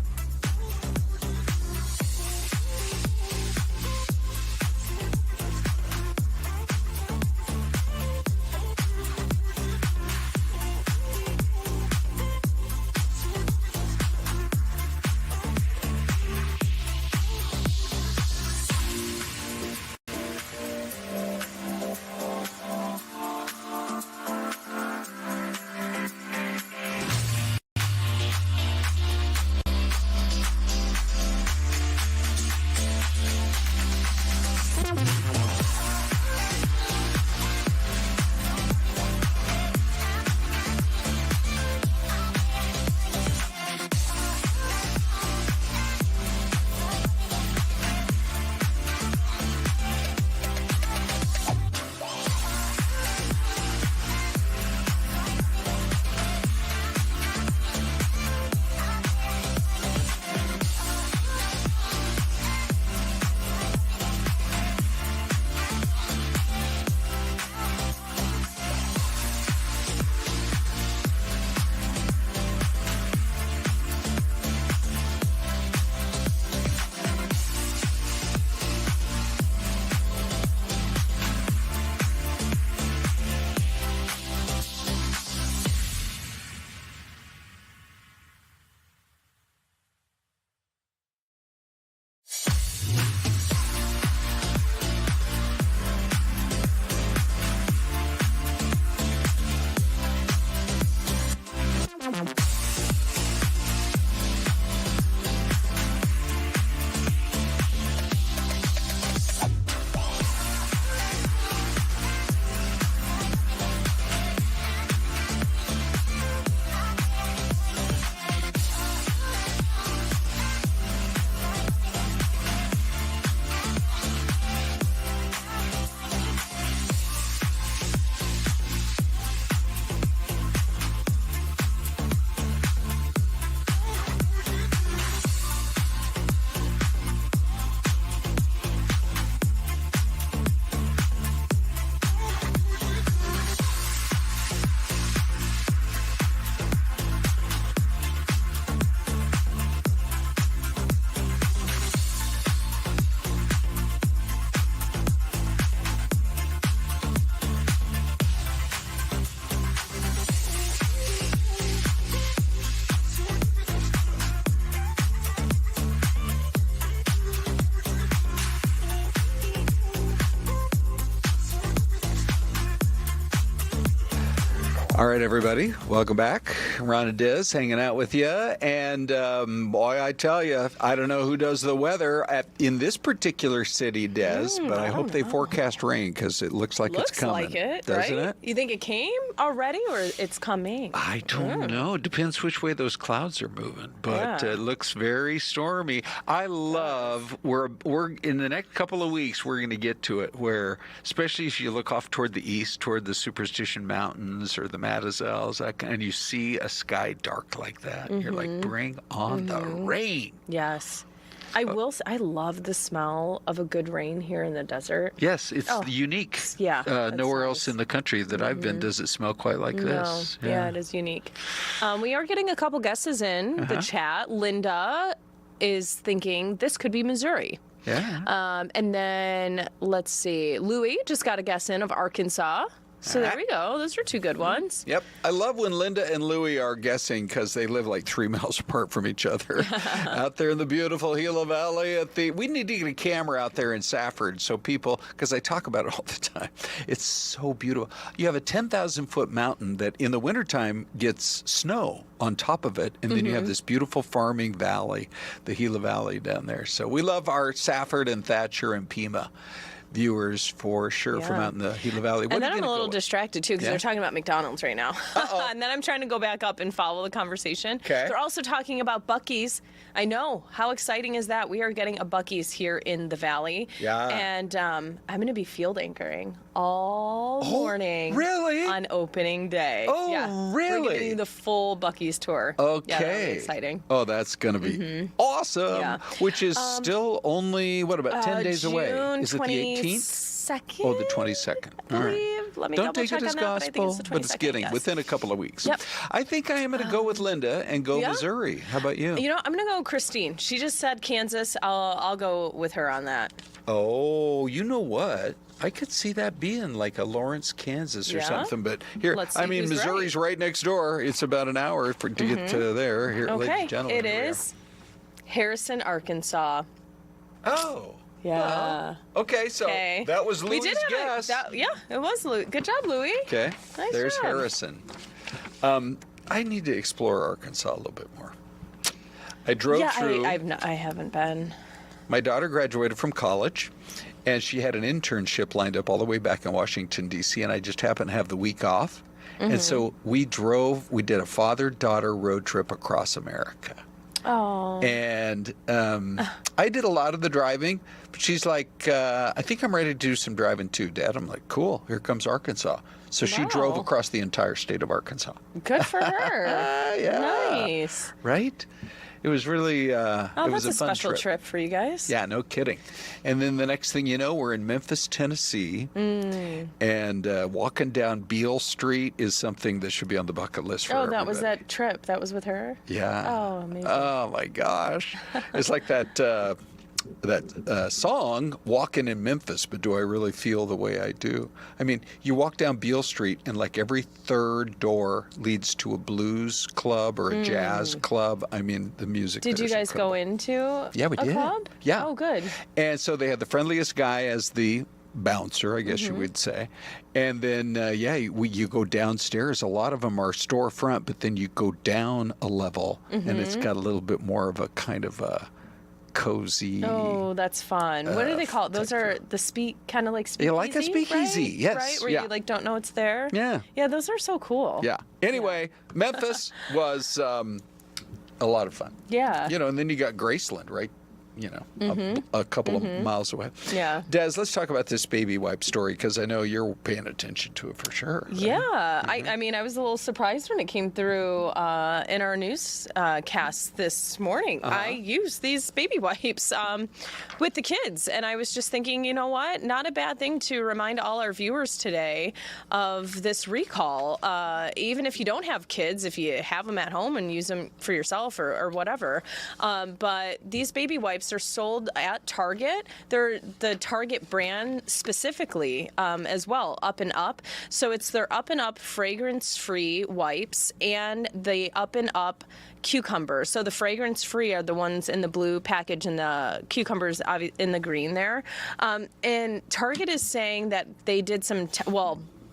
All right, everybody, welcome back. Ron and Diz hanging out with you. And boy, I tell you, I don't know who does the weather in this particular city, Des, but I hope they forecast rain because it looks like it's coming. Looks like it, doesn't right? it? You think it came already or it's coming? I don't know. It depends which way those clouds are moving, but it looks very stormy. I love, we're in the next couple of weeks, we're going to get to it where, especially if you look off toward the east, toward the Superstition Mountains or the Matazels, and you see a sky dark like that. You're like, bring on the rain. Yes. I will say, I love the smell of a good rain here in the desert. Yes, it's unique. Yeah. Nowhere else in the country that I've been does it smell quite like this. Yeah, it is unique. We are getting a couple guesses in the chat. Linda is thinking this could be Missouri. Yeah. And then, let's see, Louis just got a guess in of Arkansas. So there we go. Those are two good ones. Yep. I love when Linda and Louie are guessing because they live like 3 miles apart from each other. Out there in the beautiful Gila Valley. We need to get a camera out there in Safford so people, because I talk about it all the time. It's so beautiful. You have a 10,000-foot mountain that in the wintertime gets snow on top of it. And then you have this beautiful farming valley, the Gila Valley down there. So we love our Safford and Thatcher and Pima viewers for sure from out in the Gila Valley. And then I'm a little distracted too because they're talking about McDonald's right now. And then I'm trying to go back up and follow the conversation. Okay. They're also talking about Buc-ee's. I know. How exciting is that? We are getting a Buc-ee's here in the valley. Yeah. And I'm going to be field anchoring all morning. Really? On opening day. Oh, yeah. really? We're giving you the full Buc-ee's tour. Okay. Yeah, that'll be exciting. Oh, that's going to be awesome. Yeah. Which is still only, what, about 10 days away? Is it the 18th? Oh, the 22nd. All right. Let me Don't double take check it as on that, but I think gospel, it's the 22nd. but it's getting yes. within a couple of weeks. Yep. I think I am going to go with Linda and go Missouri. How about you? You know, I'm going to go with Christine. She just said Kansas. I'll go with her on that. Oh, you know what? I could see that being like a Lawrence, Kansas or something. But here, I mean, Missouri's right next door. It's about an hour to get to there. Here, ladies and gentlemen. It is Harrison, Arkansas. Oh. Yeah. Well, okay, so that was Louis' guess. Yeah, it was Louis. Good job, Louis. Okay. Nice There's job. Harrison. I need to explore Arkansas a little bit more. I drove through. I haven't been. My daughter graduated from college, and she had an internship lined up all the way back in Washington, D.C., and I just happened to have the week off. And so we did a father-daughter road trip across America. Oh. And I did a lot of the driving, but she's like, I think I'm ready to do some driving too, Dad. I'm like, cool, here comes Arkansas. So she drove across the entire state of Arkansas. Good for her. Yeah. Nice. Right? It was really, it was that's a fun special trip for you guys. Yeah, no kidding. And then the next thing you know, we're in Memphis, Tennessee, and walking down Beale Street is something that should be on the bucket list for everybody. That was that trip. That was with her? Yeah. Oh, amazing. Oh, my gosh. It's like that song, Walking in Memphis, but do I really feel the way I do? I mean, you walk down Beale Street and like every third door leads to a blues club or a jazz club. I mean, the music. Did you guys go into we did. a club? Yeah. Oh, good. And so they had the friendliest guy as the bouncer, I guess you would say. And then, you go downstairs. A lot of them are storefront, but then you go down a level and it's got a little bit more of a kind of a cozy. Oh, that's fun. What do they call it? Those are the kind of like speakeasy. You like a speakeasy, right? yes. Right, where you like don't know it's there. Yeah. Yeah, those are so cool. Yeah. Anyway, Memphis was a lot of fun. Yeah. You know, and then you got Graceland, right? You know, a couple of miles away. Yeah. Des, let's talk about this baby wipe story because I know you're paying attention to it for sure. Right? Yeah. I mean, I was a little surprised when it came through in our newscast this morning. I used these baby wipes with the kids, and I was just thinking, you know what? Not a bad thing to remind all our viewers today of this recall. Even if you don't have kids, if you have them at home and use them for yourself or whatever. But these baby wipes are sold at Target. They're the Target brand specifically as well, Up and Up. So it's their Up and Up fragrance-free wipes and the Up and Up cucumber. So the fragrance-free are the ones in the blue package and the cucumbers in the green there. And Target is saying that they did some,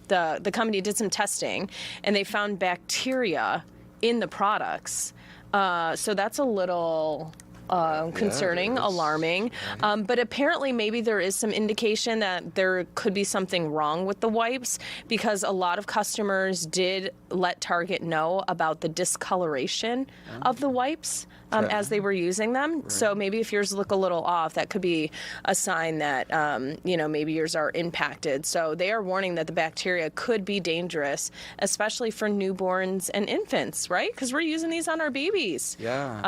the company did some testing, and they found bacteria in the products. So that's a little concerning, alarming. But apparently maybe there is some indication that there could be something wrong with the wipes, because a lot of customers did let Target know about the discoloration of the wipes as they were using them. Right. So maybe if yours look a little off, that could be a sign that, maybe yours are impacted. So they are warning that the bacteria could be dangerous, especially for newborns and infants, right? Because we're using these on our babies. Yeah.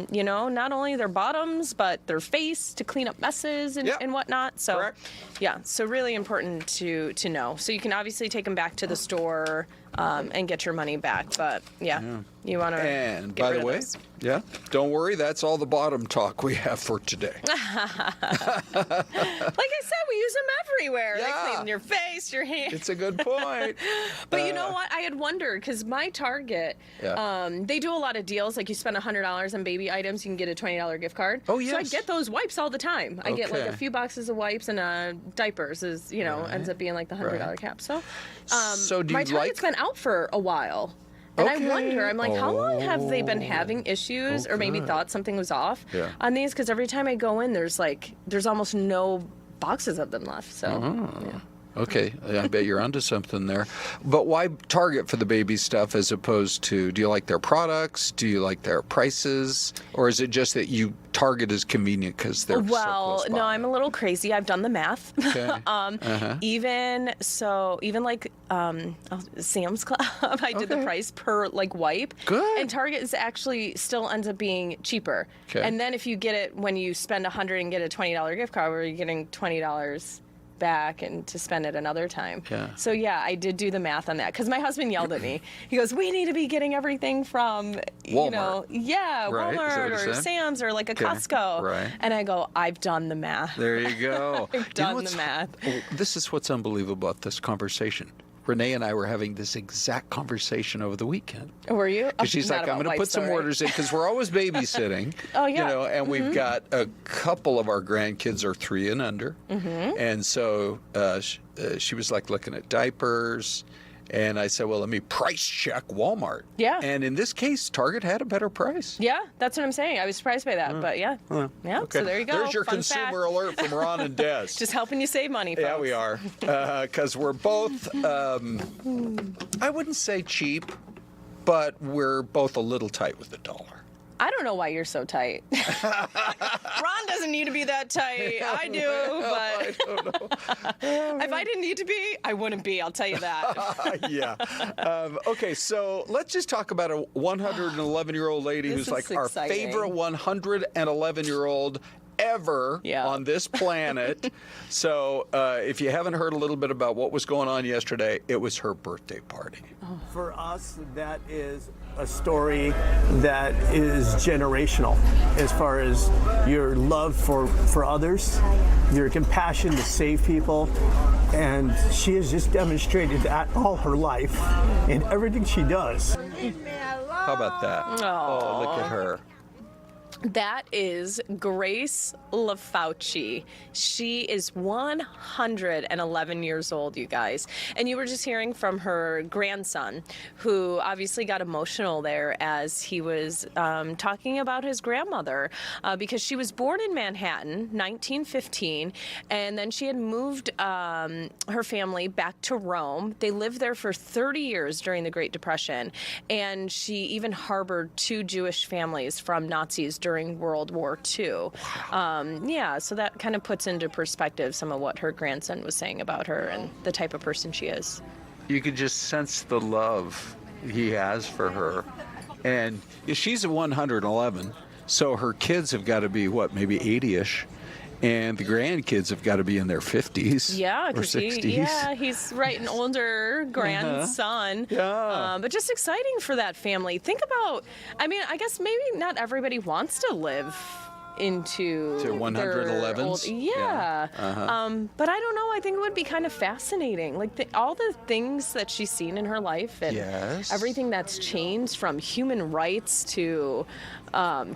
Not only their bottoms, but their face to clean up messes and whatnot. So, correct. Yeah, so really important to know. So you can obviously take them back to the store and get your money back. But you want to. And by the way, don't worry, that's all the bottom talk we have for today. Like I said, we use them everywhere. Yeah. They clean your face, your hands. It's a good point. But you know what? I had wondered, because my Target, they do a lot of deals. Like you spend $100 on baby items, you can get a $20 gift card. Oh, yes. So I get those wipes all the time. I get like a few boxes of wipes and diapers ends up being like the $100 cap. So, do my you Target's been out for a while. And I wonder, I'm like, how long have they been having issues or maybe thought something was off on these? Because every time I go in, there's almost no boxes of them left. So, Okay, I bet you're onto something there. But why Target for the baby stuff as opposed to, do you like their products? Do you like their prices? Or is it just that Target is convenient because they're so close by? No, I'm a little crazy. I've done the math. Okay. Even like Sam's Club, I did the price per wipe. Good. And Target is actually still ends up being cheaper. Okay. And then if you get it when you spend $100 and get a $20 gift card, where you're getting $20 back and to spend it another time. Yeah. So I did do the math on that, because my husband yelled at me. He goes, "We need to be getting everything from Walmart. Walmart or Sam's or like a Costco." Right. And I go, "I've done the math." There you go. I've done the math. This is what's unbelievable about this conversation. Renee and I were having this exact conversation over the weekend. Were you? Because she's like, I'm going to put some orders in, because we're always babysitting. Oh, yeah. And we've got a couple of our grandkids are 3 and under. And so she was like looking at diapers. And I said, well, let me price check Walmart. Yeah. And in this case, Target had a better price. Yeah, that's what I'm saying. I was surprised by that, but Okay. So there you go. There's your Fun consumer fact. alert from Ron and Des. Just helping you save money, folks. Yeah, we are. Because we're both, I wouldn't say cheap, but we're both a little tight with the dollar. I don't know why you're so tight. Ron doesn't need to be that tight. I do, but I don't know. if I didn't need to be, I wouldn't be. I'll tell you that. Yeah. Okay, so let's just talk about a 111-year-old lady who's like our favorite 111-year-old ever on this planet. So if you haven't heard a little bit about what was going on yesterday, it was her birthday party. For us, that is a story that is generational as far as your love for others, your compassion to save people, and she has just demonstrated that all her life in everything she does. How about that? Oh, look at her. That is Grace LaFauci. She is 111 years old, you guys. And you were just hearing from her grandson, who obviously got emotional there as he was talking about his grandmother, because she was born in Manhattan, 1915, and then she had moved her family back to Rome. They lived there for 30 years during the Great Depression, and she even harbored 2 Jewish families from Nazis during World War II. So that kind of puts into perspective some of what her grandson was saying about her and the type of person she is. You could just sense the love he has for her. And she's a 111, so her kids have got to be, maybe 80-ish. And the grandkids have got to be in their 50s or 60s. He's an older grandson. But just exciting for that family. Think about, I guess maybe not everybody wants to live into 111s. But I don't know. I think it would be kind of fascinating. Like all the things that she's seen in her life and everything that's changed, from human rights to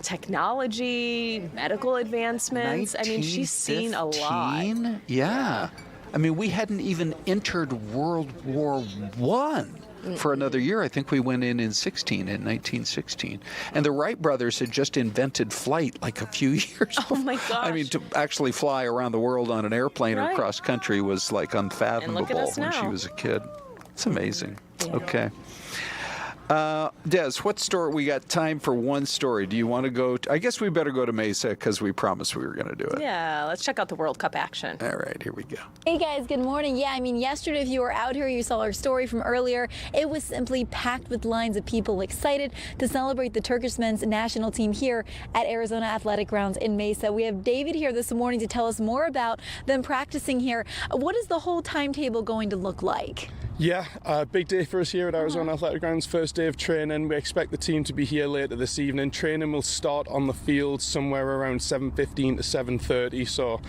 technology, medical advancements. I mean, she's seen a lot. Yeah. I mean, we hadn't even entered World War I for another year. I think we went in 1916. And the Wright brothers had just invented flight like a few years before. Oh my gosh. I mean, to actually fly around the world on an airplane or Right. cross country was like unfathomable us when she now. was a kid. It's amazing. Okay. Des, what story? We got time for one story. Do you want to go? I guess we better go to Mesa because we promised we were going to do it. Yeah, let's check out the World Cup action. All right, here we go. Hey guys, good morning. Yeah, I mean, yesterday, if you were out here, you saw our story from earlier. It was simply packed with lines of people excited to celebrate the Turkish men's national team here at Arizona Athletic Grounds in Mesa. We have David here this morning to tell us more about them practicing here. What is the whole timetable going to look like? Yeah, big day for us here at Arizona Athletic Grounds. First day of training. We expect the team to be here later this evening. Training will start on the field somewhere around 7:15 to 7:30. So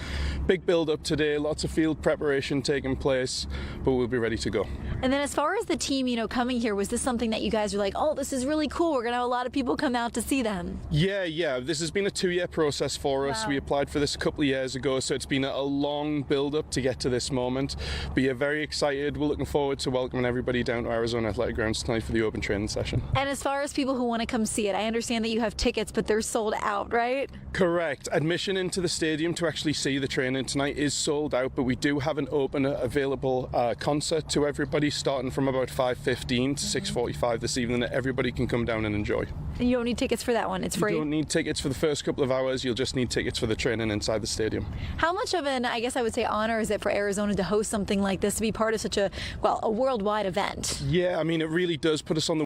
big build up today. Lots of field preparation taking place, but we'll be ready to go. And then as far as the team, coming here, was this something that you guys were like, oh, this is really cool, we're going to have a lot of people come out to see them? Yeah. This has been a 2-year process for us. Wow. We applied for this a couple of years ago, so it's been a long build up to get to this moment. But yeah, very excited. We're looking forward to welcoming everybody down to Arizona Athletic Grounds tonight for the open training session. And as far as people who want to come see it, I understand that you have tickets, but they're sold out, right? Correct. Admission into the stadium to actually see the training tonight is sold out, but we do have an open available concert to everybody starting from about 5:15 to 6:45 this evening that everybody can come down and enjoy. And you don't need tickets for that one, it's free? You don't need tickets for the first couple of hours, you'll just need tickets for the training inside the stadium. How much of an, I guess I would say, honor is it for Arizona to host something like this, to be part of such a worldwide event? Yeah, I mean, it really does put us on the